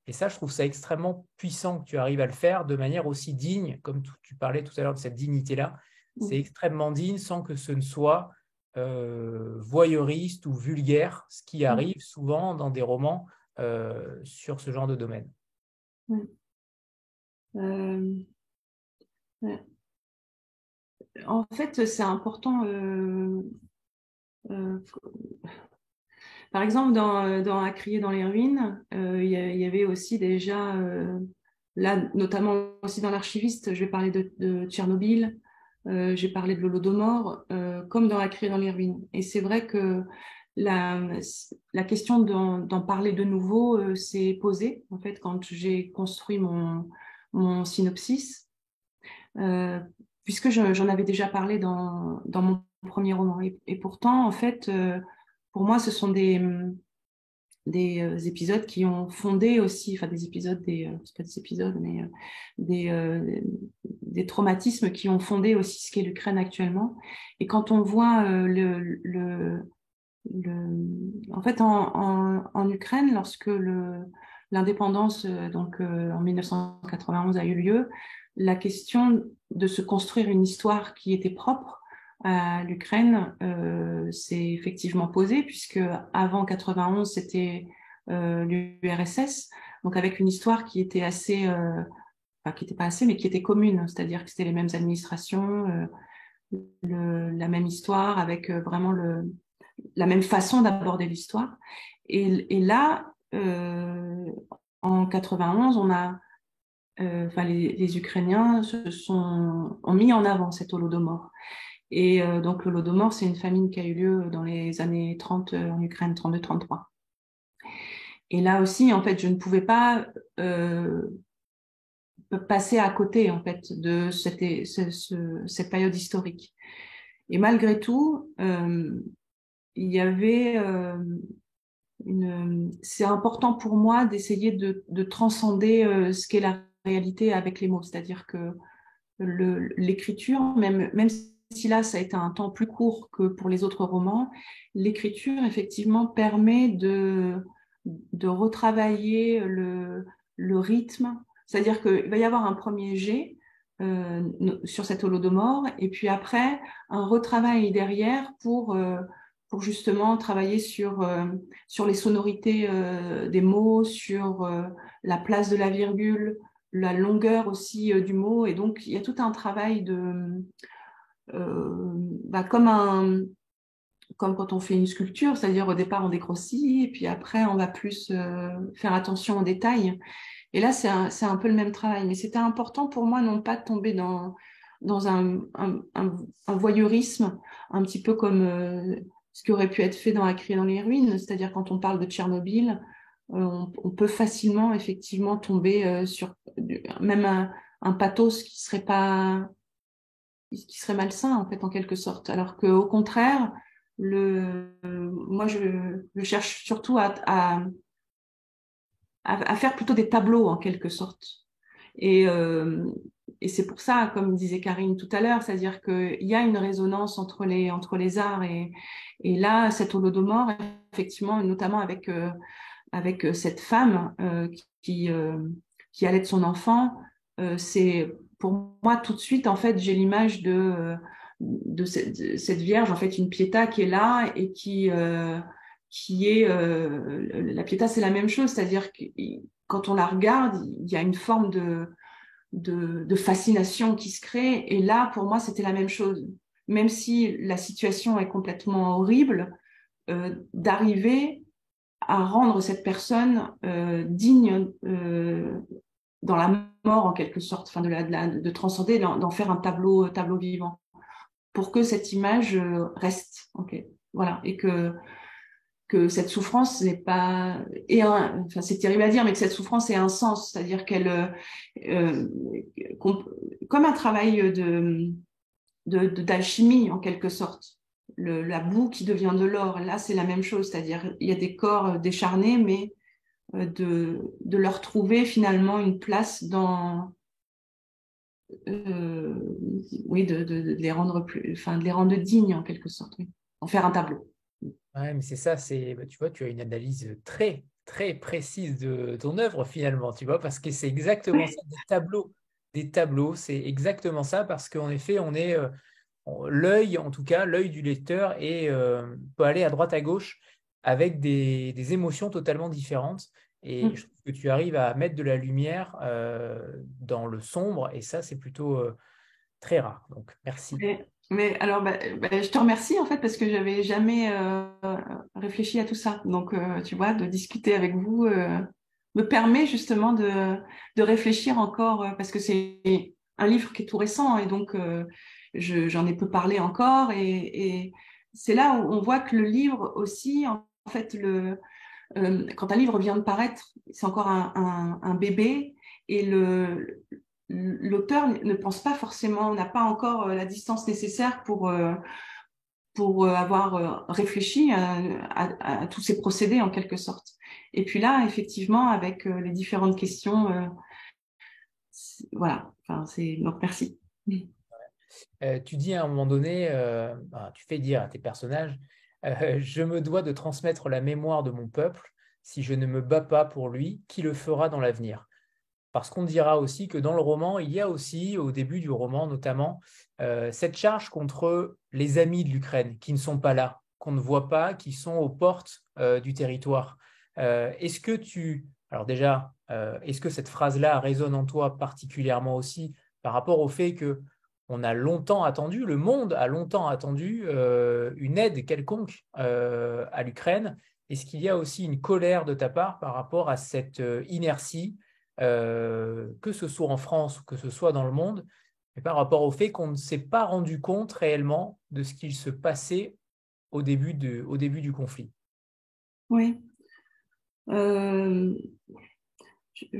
Et ça, je trouve ça extrêmement puissant que tu arrives à le faire de manière aussi digne, comme tu parlais tout à l'heure de cette dignité-là. C'est extrêmement digne sans que ce ne soit voyeuriste ou vulgaire, ce qui arrive souvent dans des romans sur ce genre de domaine. En fait, c'est important. Par exemple, dans À crier dans les ruines, il y avait aussi déjà, là, notamment aussi dans l'archiviste, je vais parler de Tchernobyl, j'ai parlé de l'Holodomor, comme dans À crier dans les ruines. Et c'est vrai que la question d'en parler de nouveau s'est posée, en fait, quand j'ai construit mon synopsis, puisque j'en avais déjà parlé dans mon premier roman. Et pourtant, en fait, pour moi, ce sont des épisodes qui ont fondé aussi, enfin des épisodes, c'est pas des épisodes, mais des traumatismes qui ont fondé aussi ce qu'est l'Ukraine actuellement. Et quand on voit en fait, en Ukraine, lorsque l'indépendance, en 1991 a eu lieu, la question de se construire une histoire qui était propre à l'Ukraine s'est effectivement posée, puisque avant 91, c'était l'URSS, donc avec une histoire qui était assez, enfin, qui n'était pas assez, mais qui était commune, c'est-à-dire que c'était les mêmes administrations, la même histoire, avec vraiment la même façon d'aborder l'histoire. Et là, en 91, on a, les Ukrainiens ont mis en avant cet Holodomor. Et donc l'Holodomor, c'est une famine qui a eu lieu dans les années 30 en Ukraine, 32-33. Et là aussi, en fait, je ne pouvais pas passer à côté, en fait, de cette période historique. Et malgré tout, il y avait c'est important pour moi d'essayer de transcender ce qu'est la réalité avec les mots. C'est-à-dire que l'écriture, même si là, ça a été un temps plus court que pour les autres romans, l'écriture, effectivement, permet de retravailler le rythme. C'est-à-dire qu'il va y avoir un premier jet sur cet holodomor, et puis après, un retravail derrière pour justement travailler sur les sonorités des mots, sur la place de la virgule, la longueur aussi du mot. Et donc, il y a tout un travail comme quand on fait une sculpture, c'est-à-dire au départ on dégrossit et puis après on va plus faire attention aux détails. Et là c'est un peu le même travail, mais c'était important pour moi non pas de tomber dans un voyeurisme, un petit peu comme ce qui aurait pu être fait dans La Criée dans les ruines, c'est-à-dire quand on parle de Tchernobyl, on peut facilement effectivement tomber sur même un pathos qui serait malsain en fait en quelque sorte, alors qu'au contraire moi je cherche surtout à faire plutôt des tableaux en quelque sorte, et c'est pour ça, comme disait Karine tout à l'heure, c'est-à-dire qu'il y a une résonance entre les arts, et là cet holodomor effectivement, notamment avec cette femme qui allait son enfant, c'est pour moi tout de suite en fait j'ai l'image de cette Vierge, en fait une Pietà qui est là et qui est la Pietà, c'est la même chose, c'est-à-dire que quand on la regarde il y a une forme de fascination qui se crée, et là pour moi c'était la même chose, même si la situation est complètement horrible, d'arriver à rendre cette personne digne dans la mort en quelque sorte, enfin de transcender, d'en faire un tableau vivant, pour que cette image reste, okay. Voilà, et que cette souffrance n'est pas, enfin c'est terrible à dire, mais que cette souffrance ait un sens, c'est-à-dire qu'elle, comme un travail d'alchimie en quelque sorte, la boue qui devient de l'or, là c'est la même chose, c'est-à-dire il y a des corps décharnés, mais de leur trouver finalement une place dans oui, de les rendre de les rendre dignes en quelque sorte, oui. En faire un tableau. Ouais, mais c'est ça, tu vois, tu as une analyse très, très précise de ton œuvre finalement, tu vois, parce que c'est exactement ça, des tableaux, c'est exactement ça, parce qu'en effet, on est l'œil, en tout cas, l'œil du lecteur peut aller à droite à gauche avec des émotions totalement différentes. Et je trouve que tu arrives à mettre de la lumière dans le sombre, et ça, c'est plutôt très rare. Donc, merci. Mais alors, je te remercie en fait, parce que j'avais jamais réfléchi à tout ça. Donc, tu vois, de discuter avec vous me permet justement de réfléchir encore, parce que c'est un livre qui est tout récent, et donc j'en ai peu parlé encore. Et c'est là où on voit que le livre aussi, en fait, quand un livre vient de paraître, c'est encore un bébé, et l'auteur ne pense pas forcément, n'a pas encore la distance nécessaire pour avoir réfléchi à tous ces procédés en quelque sorte. Et puis là, effectivement, avec les différentes questions, voilà. Enfin, donc merci. Tu dis à un moment donné, tu fais dire à tes personnages, je me dois de transmettre la mémoire de mon peuple. Si je ne me bats pas pour lui, qui le fera dans l'avenir? Parce qu'on dira aussi que dans le roman, il y a aussi, au début du roman notamment, cette charge contre les amis de l'Ukraine qui ne sont pas là, qu'on ne voit pas, qui sont aux portes du territoire. Est-ce que cette phrase-là résonne en toi particulièrement aussi par rapport au fait que on a longtemps attendu, le monde a longtemps attendu une aide quelconque à l'Ukraine? Est-ce qu'il y a aussi une colère de ta part par rapport à cette inertie, que ce soit en France ou que ce soit dans le monde, mais par rapport au fait qu'on ne s'est pas rendu compte réellement de ce qu'il se passait au début du conflit? Oui. Je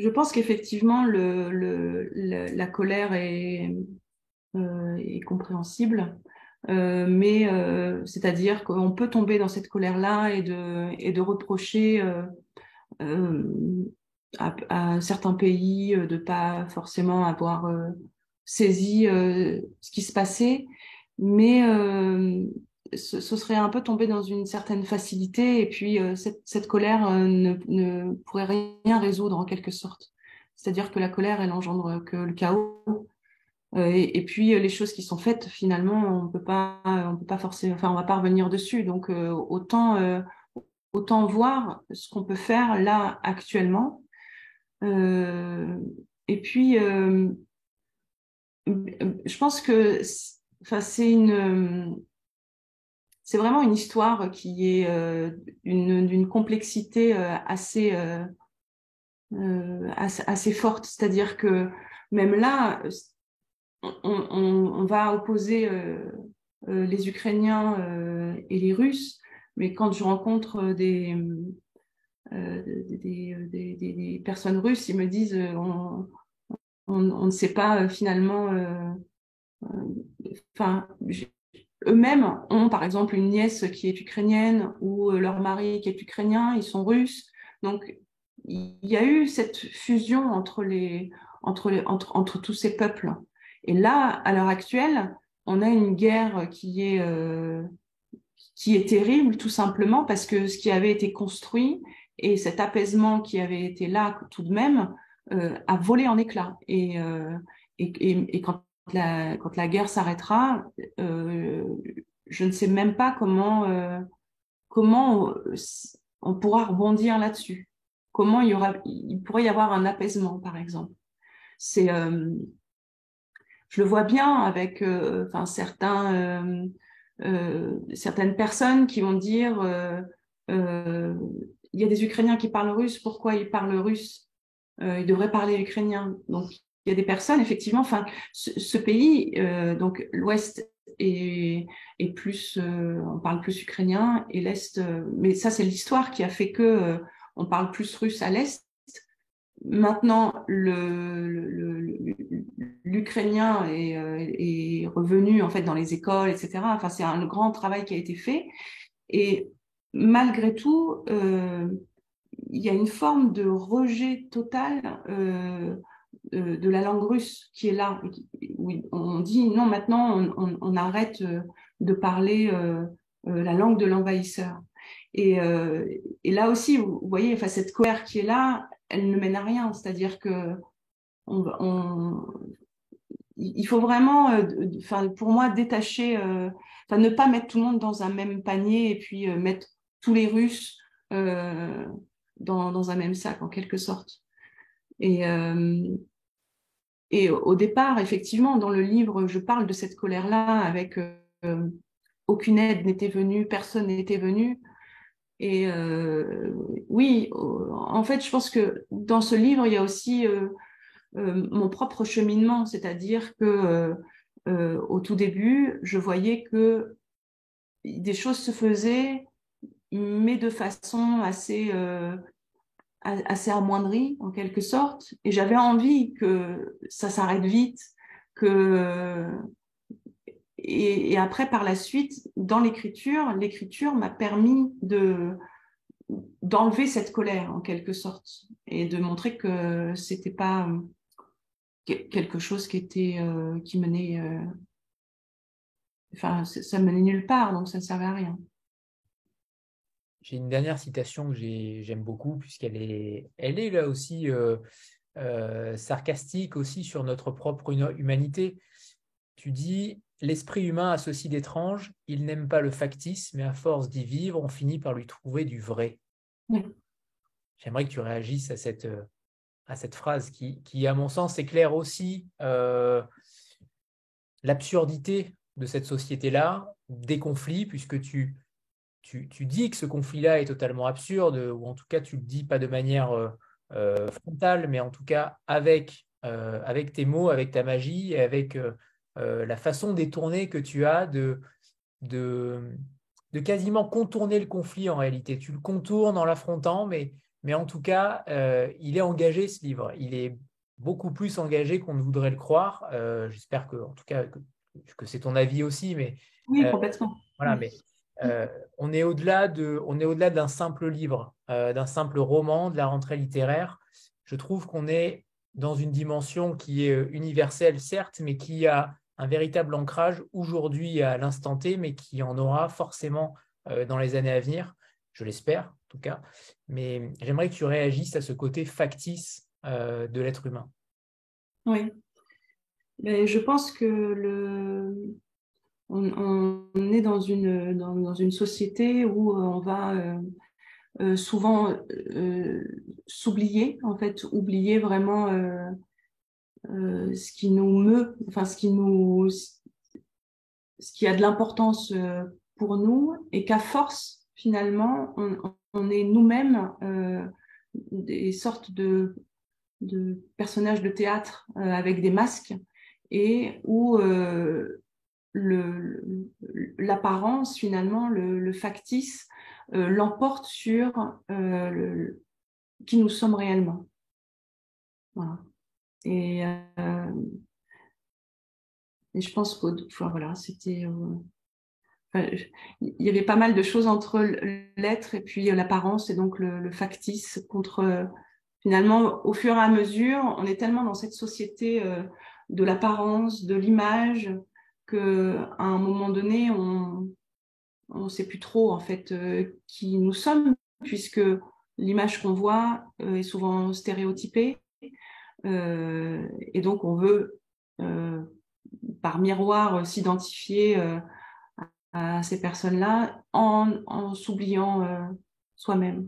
pense qu'effectivement, la colère est compréhensible, mais c'est-à-dire qu'on peut tomber dans cette colère-là et de reprocher à certains pays de pas forcément avoir saisi ce qui se passait, mais ce serait un peu tomber dans une certaine facilité, et puis cette colère ne pourrait rien résoudre en quelque sorte. C'est-à-dire que la colère, elle engendre que le chaos. Et puis les choses qui sont faites, finalement, on peut pas forcément, enfin, on va pas revenir dessus. Donc autant voir ce qu'on peut faire là actuellement. Euh, et puis je pense que, enfin, c'est vraiment une histoire qui est d'une complexité assez forte. C'est-à-dire que même là, on va opposer les Ukrainiens et les Russes, mais quand je rencontre des personnes russes, ils me disent on ne sait pas finalement. Enfin, eux-mêmes ont par exemple une nièce qui est ukrainienne ou leur mari qui est ukrainien, ils sont russes. Donc il y a eu cette fusion entre tous ces peuples. Et là, à l'heure actuelle, on a une guerre qui est terrible, tout simplement parce que ce qui avait été construit et cet apaisement qui avait été là tout de même a volé en éclats. Et quand la guerre s'arrêtera, je ne sais même pas comment on pourra rebondir là-dessus. Comment il pourrait y avoir un apaisement, par exemple. C'est, je le vois bien avec, enfin, certaines personnes qui vont dire, il y a des Ukrainiens qui parlent russe, pourquoi ils parlent russe? Ils devraient parler ukrainien. Donc, il y a des personnes, effectivement, enfin, ce pays, donc l'Ouest est plus, on parle plus ukrainien, et l'Est, mais ça, c'est l'histoire qui a fait que on parle plus russe à l'Est. Maintenant, l'ukrainien est revenu en fait dans les écoles, etc. Enfin, c'est un grand travail qui a été fait. Et malgré tout, il y a une forme de rejet total de la langue russe qui est là. Où on dit non, maintenant on arrête de parler la langue de l'envahisseur. Et là aussi, vous voyez, enfin, cette colère qui est là, elle ne mène à rien. C'est-à-dire que il faut vraiment, enfin, pour moi, détacher, enfin, ne pas mettre tout le monde dans un même panier et puis mettre tous les Russes dans un même sac, en quelque sorte. Et, et au départ, effectivement, dans le livre, je parle de cette colère-là avec aucune aide n'était venue, personne n'était venu. Et oui, en fait, je pense que dans ce livre, il y a aussi mon propre cheminement, c'est-à-dire que au tout début, je voyais que des choses se faisaient, mais de façon assez amoindrie, en quelque sorte. Et j'avais envie que ça s'arrête vite, que et après, par la suite, dans l'écriture m'a permis d'enlever cette colère, en quelque sorte, et de montrer que c'était pas quelque chose qui menait, enfin, ça menait nulle part, donc ça ne servait à rien. J'ai une dernière citation que j'aime beaucoup, puisqu'elle elle est là aussi sarcastique aussi sur notre propre humanité. Tu dis « L'esprit humain a ceci d'étrange, il n'aime pas le factice, mais à force d'y vivre, on finit par lui trouver du vrai. » Oui. J'aimerais que tu réagisses à cette phrase qui, à mon sens, éclaire aussi l'absurdité de cette société-là, des conflits, puisque tu dis que ce conflit-là est totalement absurde, ou en tout cas tu le dis pas de manière frontale, mais en tout cas avec tes mots, avec ta magie, et avec la façon détournée que tu as de quasiment contourner le conflit en réalité. Tu le contournes en l'affrontant, mais en tout cas, il est engagé ce livre. Il est beaucoup plus engagé qu'on ne voudrait le croire. J'espère que, en tout cas, que c'est ton avis aussi, mais Oui, complètement. voilà, mais on est au-delà d'un simple livre, d'un simple roman, de la rentrée littéraire. Je trouve qu'on est dans une dimension qui est universelle, certes, mais qui a un véritable ancrage aujourd'hui à l'instant T, mais qui en aura forcément dans les années à venir, je l'espère en tout cas. Mais j'aimerais que tu réagisses à ce côté factice de l'être humain. Oui, mais je pense que on est dans une société où on va souvent s'oublier, en fait, oublier vraiment ce qui nous meut, enfin ce qui a de l'importance pour nous, et qu'à force, finalement, on est nous-mêmes des sortes de personnages de théâtre avec des masques, et où l'apparence, finalement, le factice, l'emporte sur qui nous sommes réellement. Voilà. Et je pense que voilà, c'était. Il y avait pas mal de choses entre l'être et puis l'apparence, et donc le factice contre. Finalement, au fur et à mesure, on est tellement dans cette société de l'apparence, de l'image, qu'à un moment donné, on ne sait plus trop en fait qui nous sommes, puisque l'image qu'on voit est souvent stéréotypée, et donc on veut par miroir s'identifier à ces personnes-là en s'oubliant soi-même.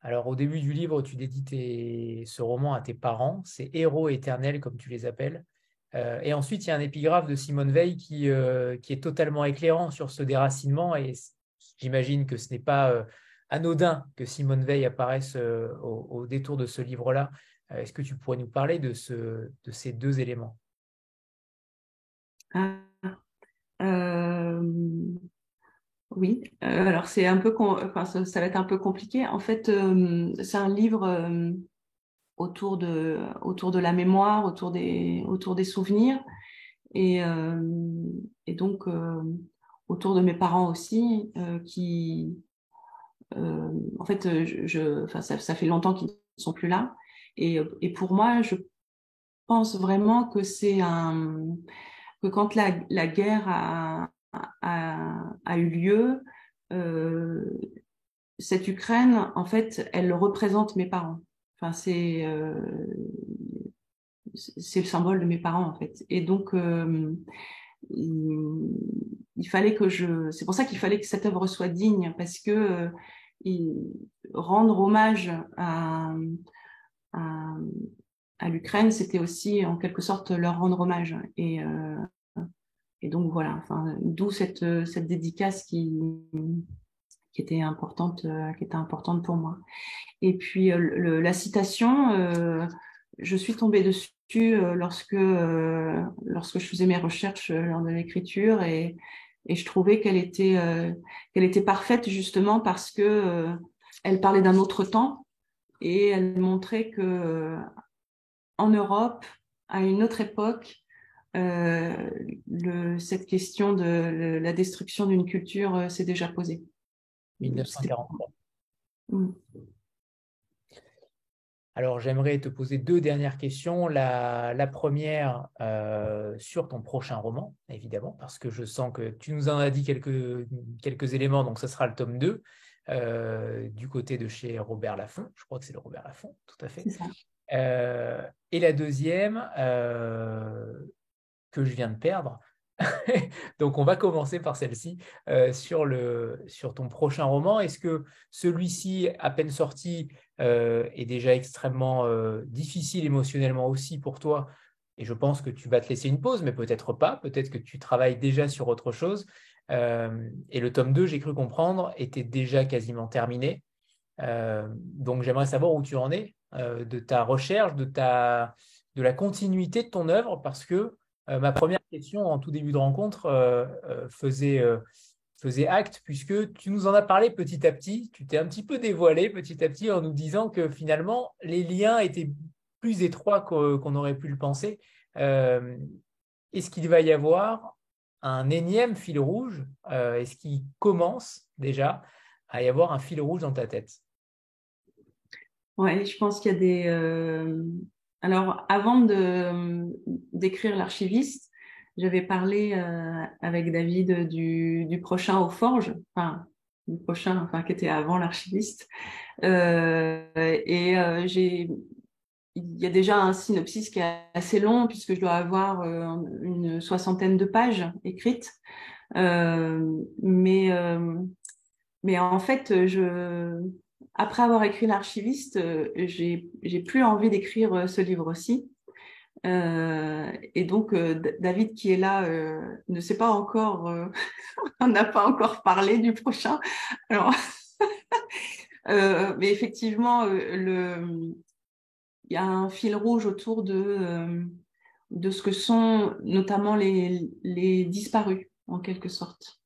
Alors, au début du livre, tu dédies ce roman à tes parents, ces héros éternels, comme tu les appelles. Et ensuite, il y a un épigraphe de Simone Veil qui est totalement éclairant sur ce déracinement. Et j'imagine que ce n'est pas anodin que Simone Veil apparaisse au détour de ce livre-là. Est-ce que tu pourrais nous parler de ces deux éléments? Oui, alors c'est un peu, ça va être un peu compliqué. En fait, c'est un livre autour de la mémoire, autour des souvenirs, et donc autour de mes parents aussi, qui, en fait, ça fait longtemps qu'ils ne sont plus là, et pour moi, je pense vraiment que que quand la guerre a eu lieu, cette Ukraine, en fait, elle représente mes parents. Enfin, c'est le symbole de mes parents, en fait. Et donc, il fallait c'est pour ça qu'il fallait que cette œuvre soit digne, parce que rendre hommage à, à l'Ukraine, c'était aussi en quelque sorte leur rendre hommage. Et donc voilà, enfin, d'où cette dédicace qui était importante pour moi. Et puis la citation, je suis tombée dessus lorsque je faisais mes recherches lors de l'écriture, et je trouvais qu'elle était parfaite, justement parce que elle parlait d'un autre temps, et elle montrait que en Europe, à une autre époque, cette question de la destruction d'une culture s'est déjà posée. 1943. Alors, j'aimerais te poser deux dernières questions. La première sur ton prochain roman, évidemment, parce que je sens que tu nous en as dit quelques éléments, donc ce sera le tome 2, du côté de chez Robert Laffont. Je crois que c'est le Robert Laffont, tout à fait. C'est ça. Et la deuxième, que je viens de perdre. Donc, on va commencer par celle-ci sur ton prochain roman. Est-ce que celui-ci, à peine sorti, est déjà extrêmement difficile émotionnellement aussi pour toi? Et je pense que tu vas te laisser une pause, mais peut-être pas. Peut-être que tu travailles déjà sur autre chose. Et le tome 2, j'ai cru comprendre, était déjà quasiment terminé. Donc, j'aimerais savoir où tu en es de ta recherche, de la continuité de ton œuvre, parce que ma première question en tout début de rencontre faisait acte, puisque tu nous en as parlé petit à petit, tu t'es un petit peu dévoilé petit à petit en nous disant que finalement les liens étaient plus étroits qu'on aurait pu le penser. Est-ce qu'il va y avoir un énième fil rouge? Est-ce qu'il commence déjà à y avoir un fil rouge dans ta tête? Ouais, je pense qu'il y a des. Alors, avant d'écrire l'archiviste, j'avais parlé avec David du prochain aux Forges, enfin du prochain, enfin qui était avant l'archiviste, il y a déjà un synopsis qui est assez long puisque je dois avoir une 60aine de pages écrites, euh, mais euh, mais en fait, après avoir écrit l'archiviste, j'ai plus envie d'écrire ce livre-ci. Et donc, David, qui est là, ne sait pas encore, on n'a pas encore parlé du prochain. Alors, mais effectivement, il y a un fil rouge autour de ce que sont notamment les disparus, en quelque sorte.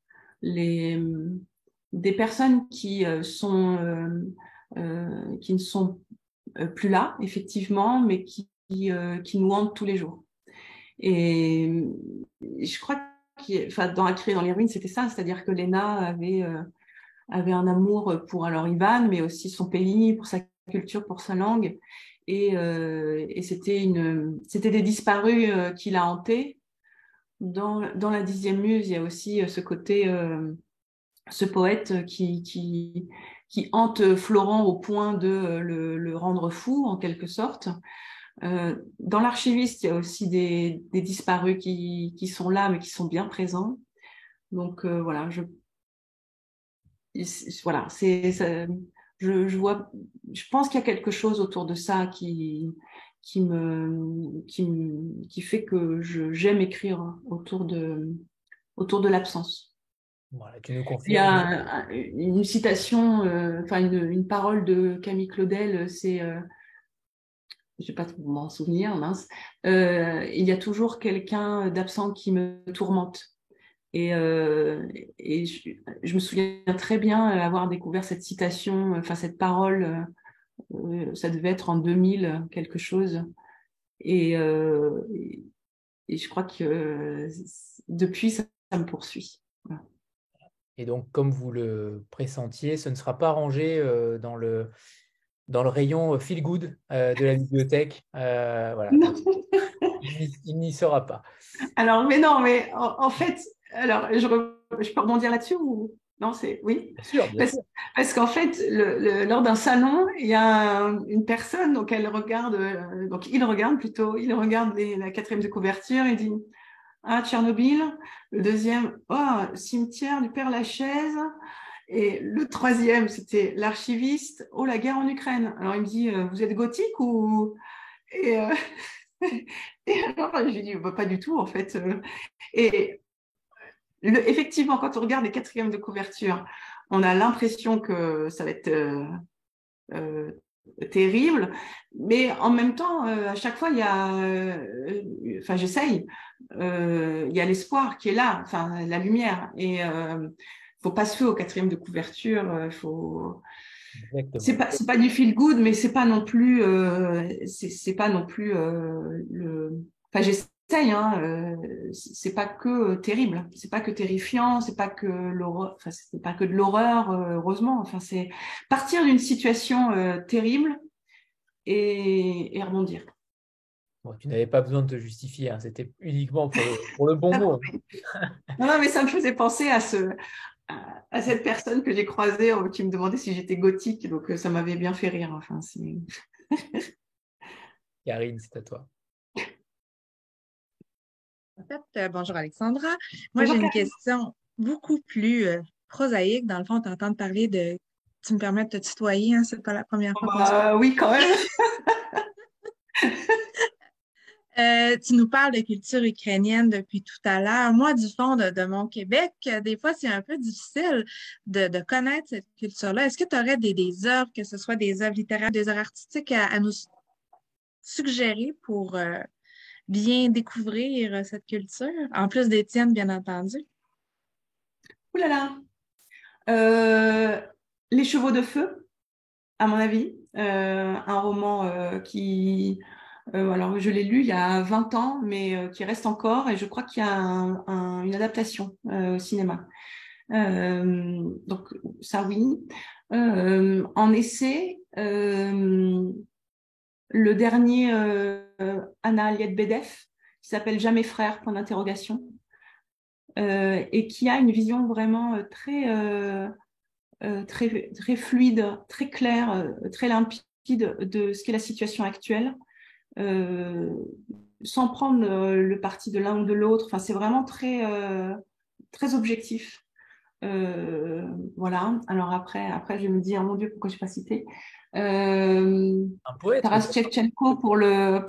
Des personnes qui qui ne sont plus là, effectivement, mais qui nous hantent tous les jours. Et je crois enfin, dans La criée dans les ruines, c'était ça, c'est-à-dire que Léna avait un amour pour alors Ivan, mais aussi son pays, pour sa culture, pour sa langue. Et c'était des disparus qui l'a hanté. Dans la 10e muse, il y a aussi ce côté, ce poète qui hante Florent au point de le rendre fou, en quelque sorte. Dans l'archiviste, il y a aussi des disparus qui sont là, mais qui sont bien présents. Donc voilà, voilà, je pense qu'il y a quelque chose autour de ça qui fait que j'aime écrire autour de l'absence. Voilà, tu nous Il y confirmes. a une citation, enfin une parole de Camille Claudel, c'est, je vais pas trop m'en souvenir, mince. Il y a toujours quelqu'un d'absent qui me tourmente. Et, je me souviens très bien avoir découvert cette citation, enfin cette parole, ça devait être en 2000 quelque chose. Et, et je crois que depuis, ça me poursuit. Voilà. Et donc, comme vous le pressentiez, ce ne sera pas rangé dans le rayon feel good de la bibliothèque. Voilà, donc, il n'y sera pas. Alors, mais non, mais en fait, alors je peux rebondir là-dessus ou non, c'est oui. Bien sûr, bien sûr. Parce qu'en fait, lors d'un salon, il y a une personne, donc elle regarde, donc il regarde plutôt, il regarde la 4e de couverture et dit ah Tchernobyl, le deuxième oh cimetière du Père Lachaise et le troisième c'était l'archiviste oh la guerre en Ukraine. Alors il me dit vous êtes gothique ou et, et alors je lui dis bah, pas du tout en fait. Et effectivement quand on regarde les 4e de couverture, on a l'impression que ça va être euh, terrible, mais en même temps, à chaque fois, il y a, enfin, j'essaye, il y a l'espoir qui est là, enfin, la lumière, et faut pas se fier au 4e de couverture, faut. Exactement. C'est pas du feel good, mais c'est pas non plus, c'est pas non plus Enfin, j'essaye, hein. C'est pas que terrible, c'est pas que terrifiant, c'est pas que l'horreur, enfin, c'est pas que de l'horreur, heureusement. Enfin, c'est partir d'une situation terrible et rebondir. Bon, tu n'avais pas besoin de te justifier, hein, c'était uniquement pour le bon mot. Non, non, mais ça me faisait penser à cette personne que j'ai croisée qui me demandait si j'étais gothique, donc ça m'avait bien fait rire. Enfin, Karine, c'est à toi. En fait, bonjour Alexandra. Moi, j'ai une question beaucoup plus prosaïque. Dans le fond, t'entends parler de... Tu me permets de te tutoyer, hein? C'est pas la première fois qu'on se... Oui, quand même. Tu nous parles de culture ukrainienne depuis tout à l'heure. Moi, du fond de mon Québec, des fois, c'est un peu difficile de connaître cette culture-là. Est-ce que tu aurais des œuvres, que ce soit des œuvres littéraires, des œuvres artistiques à nous suggérer pour bien découvrir cette culture, en plus des tiennes, bien entendu? Ouh là là. Les Chevaux de Feu, à mon avis, un roman qui, alors je l'ai lu il y a 20 ans, mais qui reste encore, et je crois qu'il y a une adaptation au cinéma. Donc ça oui. En essai, Le dernier, Anna Aliette-Bedef, qui s'appelle Jamais frère, point d'interrogation, et qui a une vision vraiment très fluide, très claire, très limpide de ce qu'est la situation actuelle, sans prendre le parti de l'un ou de l'autre. Enfin, c'est vraiment très objectif. Voilà. Alors après, je vais me dire, mon Dieu, pourquoi je n'ai pas cité Un poète. Taras Shevchenko pour les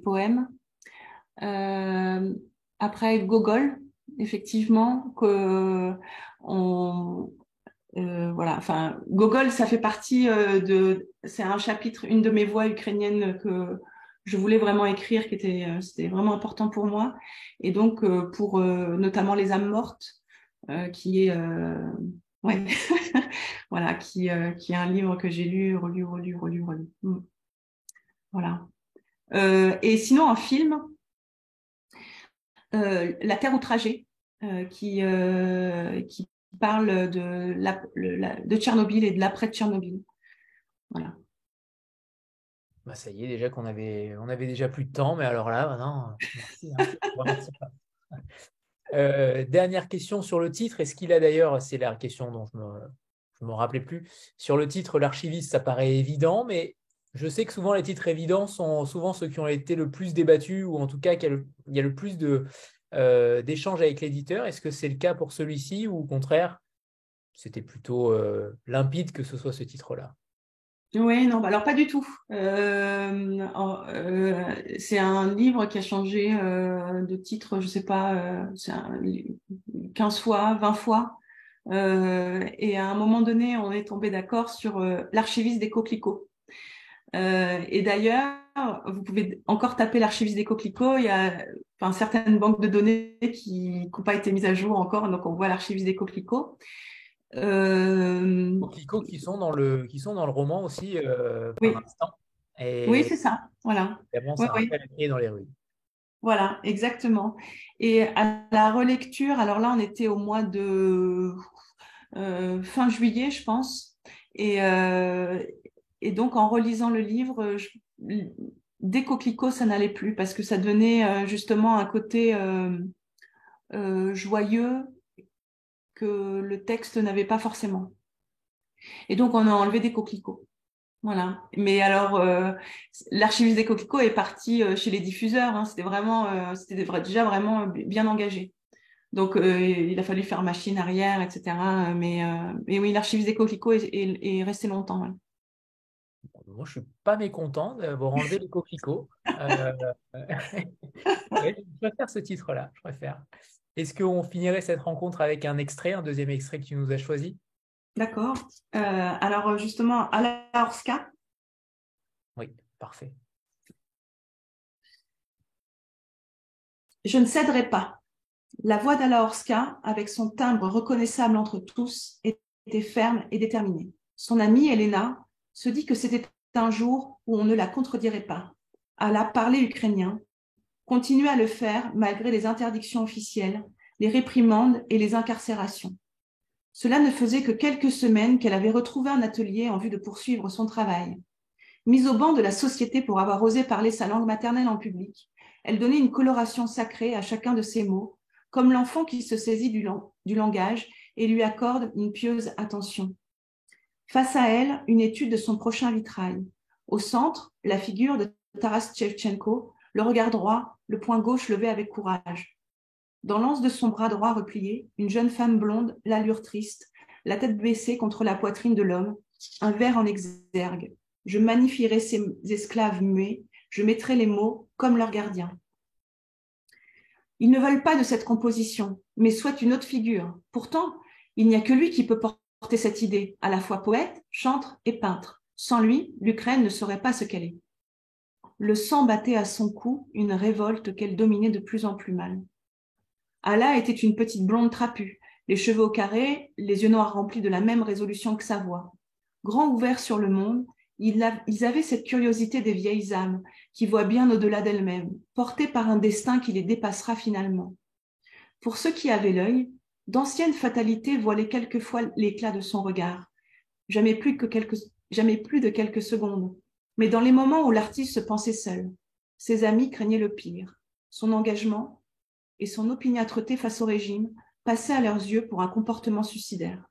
poèmes. Après, Gogol, effectivement, voilà. Enfin, Gogol, ça fait partie c'est un chapitre, une de mes voix ukrainiennes que je voulais vraiment écrire, c'était vraiment important pour moi. Et donc, pour notamment Les âmes mortes, qui est ouais. Voilà, qui est un livre que j'ai lu, relu. Voilà. Et sinon, un film, La Terre outragée, qui parle de Tchernobyl et de l'après de Tchernobyl. Voilà. Bah, ça y est, déjà on avait déjà plus de temps, mais alors là, maintenant, merci. Hein, je vous remercie pas. Dernière question sur le titre. Est-ce qu'il a d'ailleurs, c'est la question dont je me rappelais plus, sur le titre, l'archiviste, ça paraît évident, mais je sais que souvent les titres évidents sont souvent ceux qui ont été le plus débattus, ou en tout cas il y a le plus d'échanges avec l'éditeur. Est-ce que c'est le cas pour celui-ci, ou au contraire, c'était plutôt limpide que ce soit ce titre-là? Oui, non, alors pas du tout. C'est un livre qui a changé de titre, je sais pas, 15 fois, 20 fois. Et à un moment donné, on est tombé d'accord sur l'archiviste des coquelicots. Et d'ailleurs, vous pouvez encore taper l'archiviste des coquelicots. Il y a certaines banques de données qui n'ont pas été mises à jour encore, donc on voit l'archiviste des coquelicots. Coquelicots qui sont dans le roman aussi, oui. par l'instant. Oui, c'est ça. Voilà. Évidemment, ça rappelle la dans les rues. Voilà, exactement. Et à la relecture, alors là, on était au mois de fin juillet, je pense. Et donc, en relisant le livre, des coquelicots, ça n'allait plus parce que ça donnait justement un côté joyeux que le texte n'avait pas forcément. Et donc, on a enlevé des coquelicots. Voilà. Mais alors, l'archiviste des coquelicots est parti chez les diffuseurs. Hein. C'était déjà vraiment bien engagé. Donc, il a fallu faire machine arrière, etc. Mais oui, l'archiviste des coquelicots est resté longtemps. Ouais. Moi, je ne suis pas mécontent d'avoir enlevé les coquelicots. Ouais, je préfère ce titre-là. Je préfère. Est-ce qu'on finirait cette rencontre avec un deuxième extrait que tu nous as choisi? D'accord. Alors, justement, Alla Horska. Oui, parfait. Je ne céderai pas. La voix d'Alla Horska, avec son timbre reconnaissable entre tous, était ferme et déterminée. Son amie, Elena, se dit que c'était un jour où on ne la contredirait pas. Alla parlait ukrainien, continuait à le faire malgré les interdictions officielles, les réprimandes et les incarcérations. Cela ne faisait que quelques semaines qu'elle avait retrouvé un atelier en vue de poursuivre son travail. Mise au banc de la société pour avoir osé parler sa langue maternelle en public, elle donnait une coloration sacrée à chacun de ses mots, comme l'enfant qui se saisit du langage et lui accorde une pieuse attention. Face à elle, une étude de son prochain vitrail. Au centre, la figure de Taras Shevchenko, le regard droit, le poing gauche levé avec courage. Dans l'anse de son bras droit replié, une jeune femme blonde, l'allure triste, la tête baissée contre la poitrine de l'homme, un vers en exergue. Je magnifierai ces esclaves muets, je mettrai les mots comme leurs gardiens. Ils ne veulent pas de cette composition, mais souhaitent une autre figure. Pourtant, il n'y a que lui qui peut porter cette idée, à la fois poète, chantre et peintre. Sans lui, l'Ukraine ne serait pas ce qu'elle est. Le sang battait à son cou, une révolte qu'elle dominait de plus en plus mal. Alla était une petite blonde trapue, les cheveux au carré, les yeux noirs remplis de la même résolution que sa voix. Grands ouverts sur le monde, ils avaient cette curiosité des vieilles âmes qui voient bien au-delà d'elles-mêmes, portées par un destin qui les dépassera finalement. Pour ceux qui avaient l'œil, d'anciennes fatalités voilaient quelquefois l'éclat de son regard. jamais plus de quelques secondes. Mais dans les moments où l'artiste se pensait seul, ses amis craignaient le pire. Son engagement et son opiniâtreté face au régime passaient à leurs yeux pour un comportement suicidaire.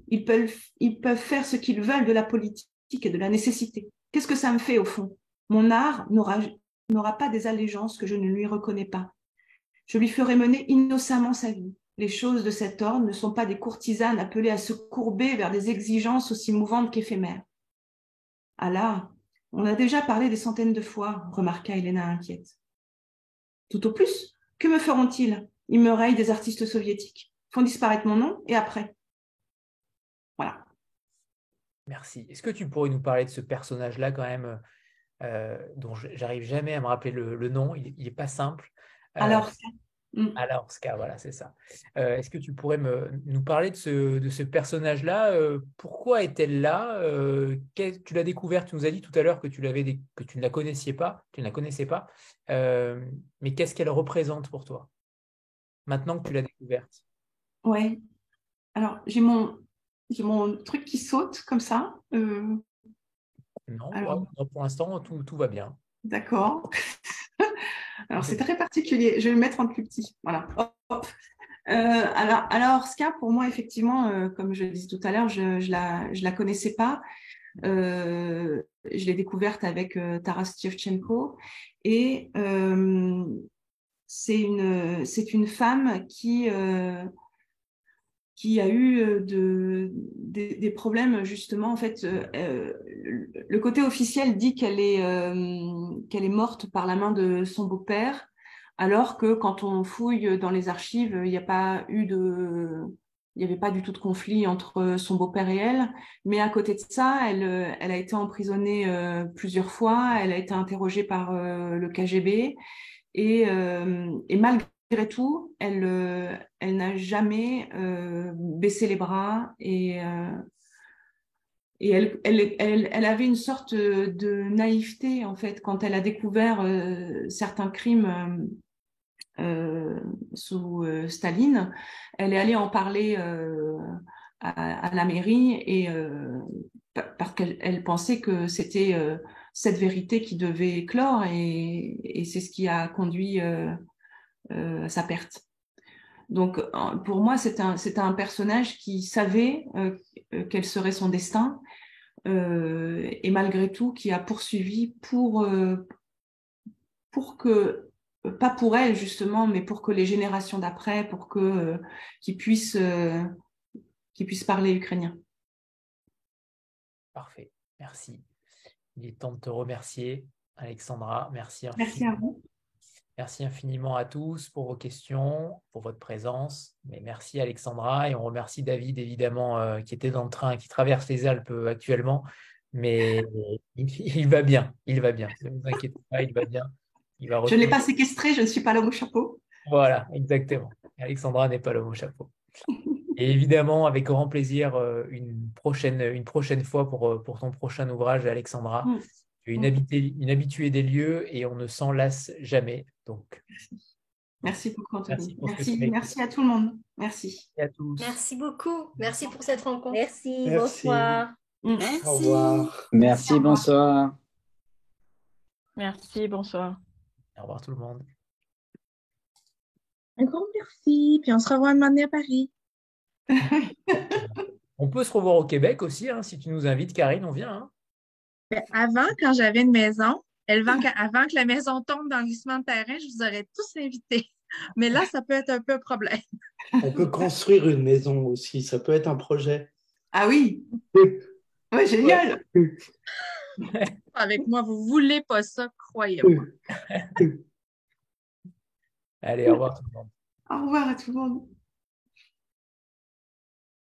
Ils peuvent faire ce qu'ils veulent de la politique et de la nécessité. Qu'est-ce que ça me fait au fond? Mon art n'aura pas des allégeances que je ne lui reconnais pas. Je lui ferai mener innocemment sa vie. Les choses de cet ordre ne sont pas des courtisanes appelées à se courber vers des exigences aussi mouvantes qu'éphémères. Ah là, on a déjà parlé des centaines de fois, remarqua Helena inquiète. Tout au plus, que me feront-ils? Ils me rayent des artistes soviétiques, font disparaître mon nom et après. Voilà. Merci. Est-ce que tu pourrais nous parler de ce personnage-là quand même, dont j'arrive jamais à me rappeler le nom, il n'est pas simple. Alaorska, voilà, c'est ça. Est-ce que tu pourrais nous parler de ce personnage-là? Pourquoi est-elle là? Tu l'as découverte, tu nous as dit tout à l'heure que tu ne la connaissais pas, mais qu'est-ce qu'elle représente pour toi, maintenant que tu l'as découverte? Ouais. Alors, j'ai mon truc qui saute comme ça. Non, pour l'instant, tout va bien. D'accord. Alors, c'est très particulier. Je vais le mettre en plus petit. Voilà. Hop. Alors, Ska, pour moi, effectivement, comme je le disais tout à l'heure, je la connaissais pas. Je l'ai découverte avec Taras Shevchenko. Et c'est une femme qui a eu des problèmes, justement. En fait, le côté officiel dit qu'elle est morte par la main de son beau-père, alors que quand on fouille dans les archives, il n'y avait pas du tout de conflit entre son beau-père et elle. Mais à côté de ça, elle a été emprisonnée plusieurs fois, elle a été interrogée par le KGB, et malgré tout, elle n'a jamais baissé les bras, et elle avait une sorte de naïveté, en fait, quand elle a découvert certains crimes sous Staline. Elle est allée en parler à la mairie, et parce qu'elle pensait que c'était cette vérité qui devait éclore, et c'est ce qui a conduit à sa perte. Donc, pour moi, c'est un personnage qui savait quel serait son destin, et malgré tout, qui a poursuivi pour que, pas pour elle justement, mais pour que les générations d'après, pour que qu'ils puissent parler ukrainien. Parfait, merci. Il est temps de te remercier, Alexandra. Merci infiniment. Merci à vous. Merci infiniment à tous pour vos questions, pour votre présence. Mais merci Alexandra, et on remercie David évidemment qui était dans le train, qui traverse les Alpes actuellement, mais il va bien, Ne vous inquiétez pas, il va bien. Je ne l'ai pas séquestré, je ne suis pas l'homme au chapeau. Voilà, exactement. Alexandra n'est pas l'homme au chapeau. Et évidemment, avec grand plaisir, une prochaine fois pour ton prochain ouvrage, Alexandra. Tu es une habituée des lieux et on ne s'en lasse jamais. Donc, merci beaucoup, Anthony. Merci à tout le monde. Merci. Et à tous. Merci beaucoup. Merci pour cette rencontre. Merci. Bonsoir. Merci. Au revoir. Merci, bonsoir. Merci, bonsoir. Au revoir tout le monde. Un grand merci. Puis on se revoit un moment donné à Paris. On peut se revoir au Québec aussi, hein, si tu nous invites, Karine, on vient. Hein. Avant, quand j'avais une maison, avant que la maison tombe dans le glissement de terrain, je vous aurais tous invités. Mais là, ça peut être un peu un problème. On peut construire une maison aussi, ça peut être un projet. Ah oui. Ouais, génial. Avec moi, vous voulez pas ça, croyez-moi. Allez, au revoir tout le monde. Au revoir à tout le monde.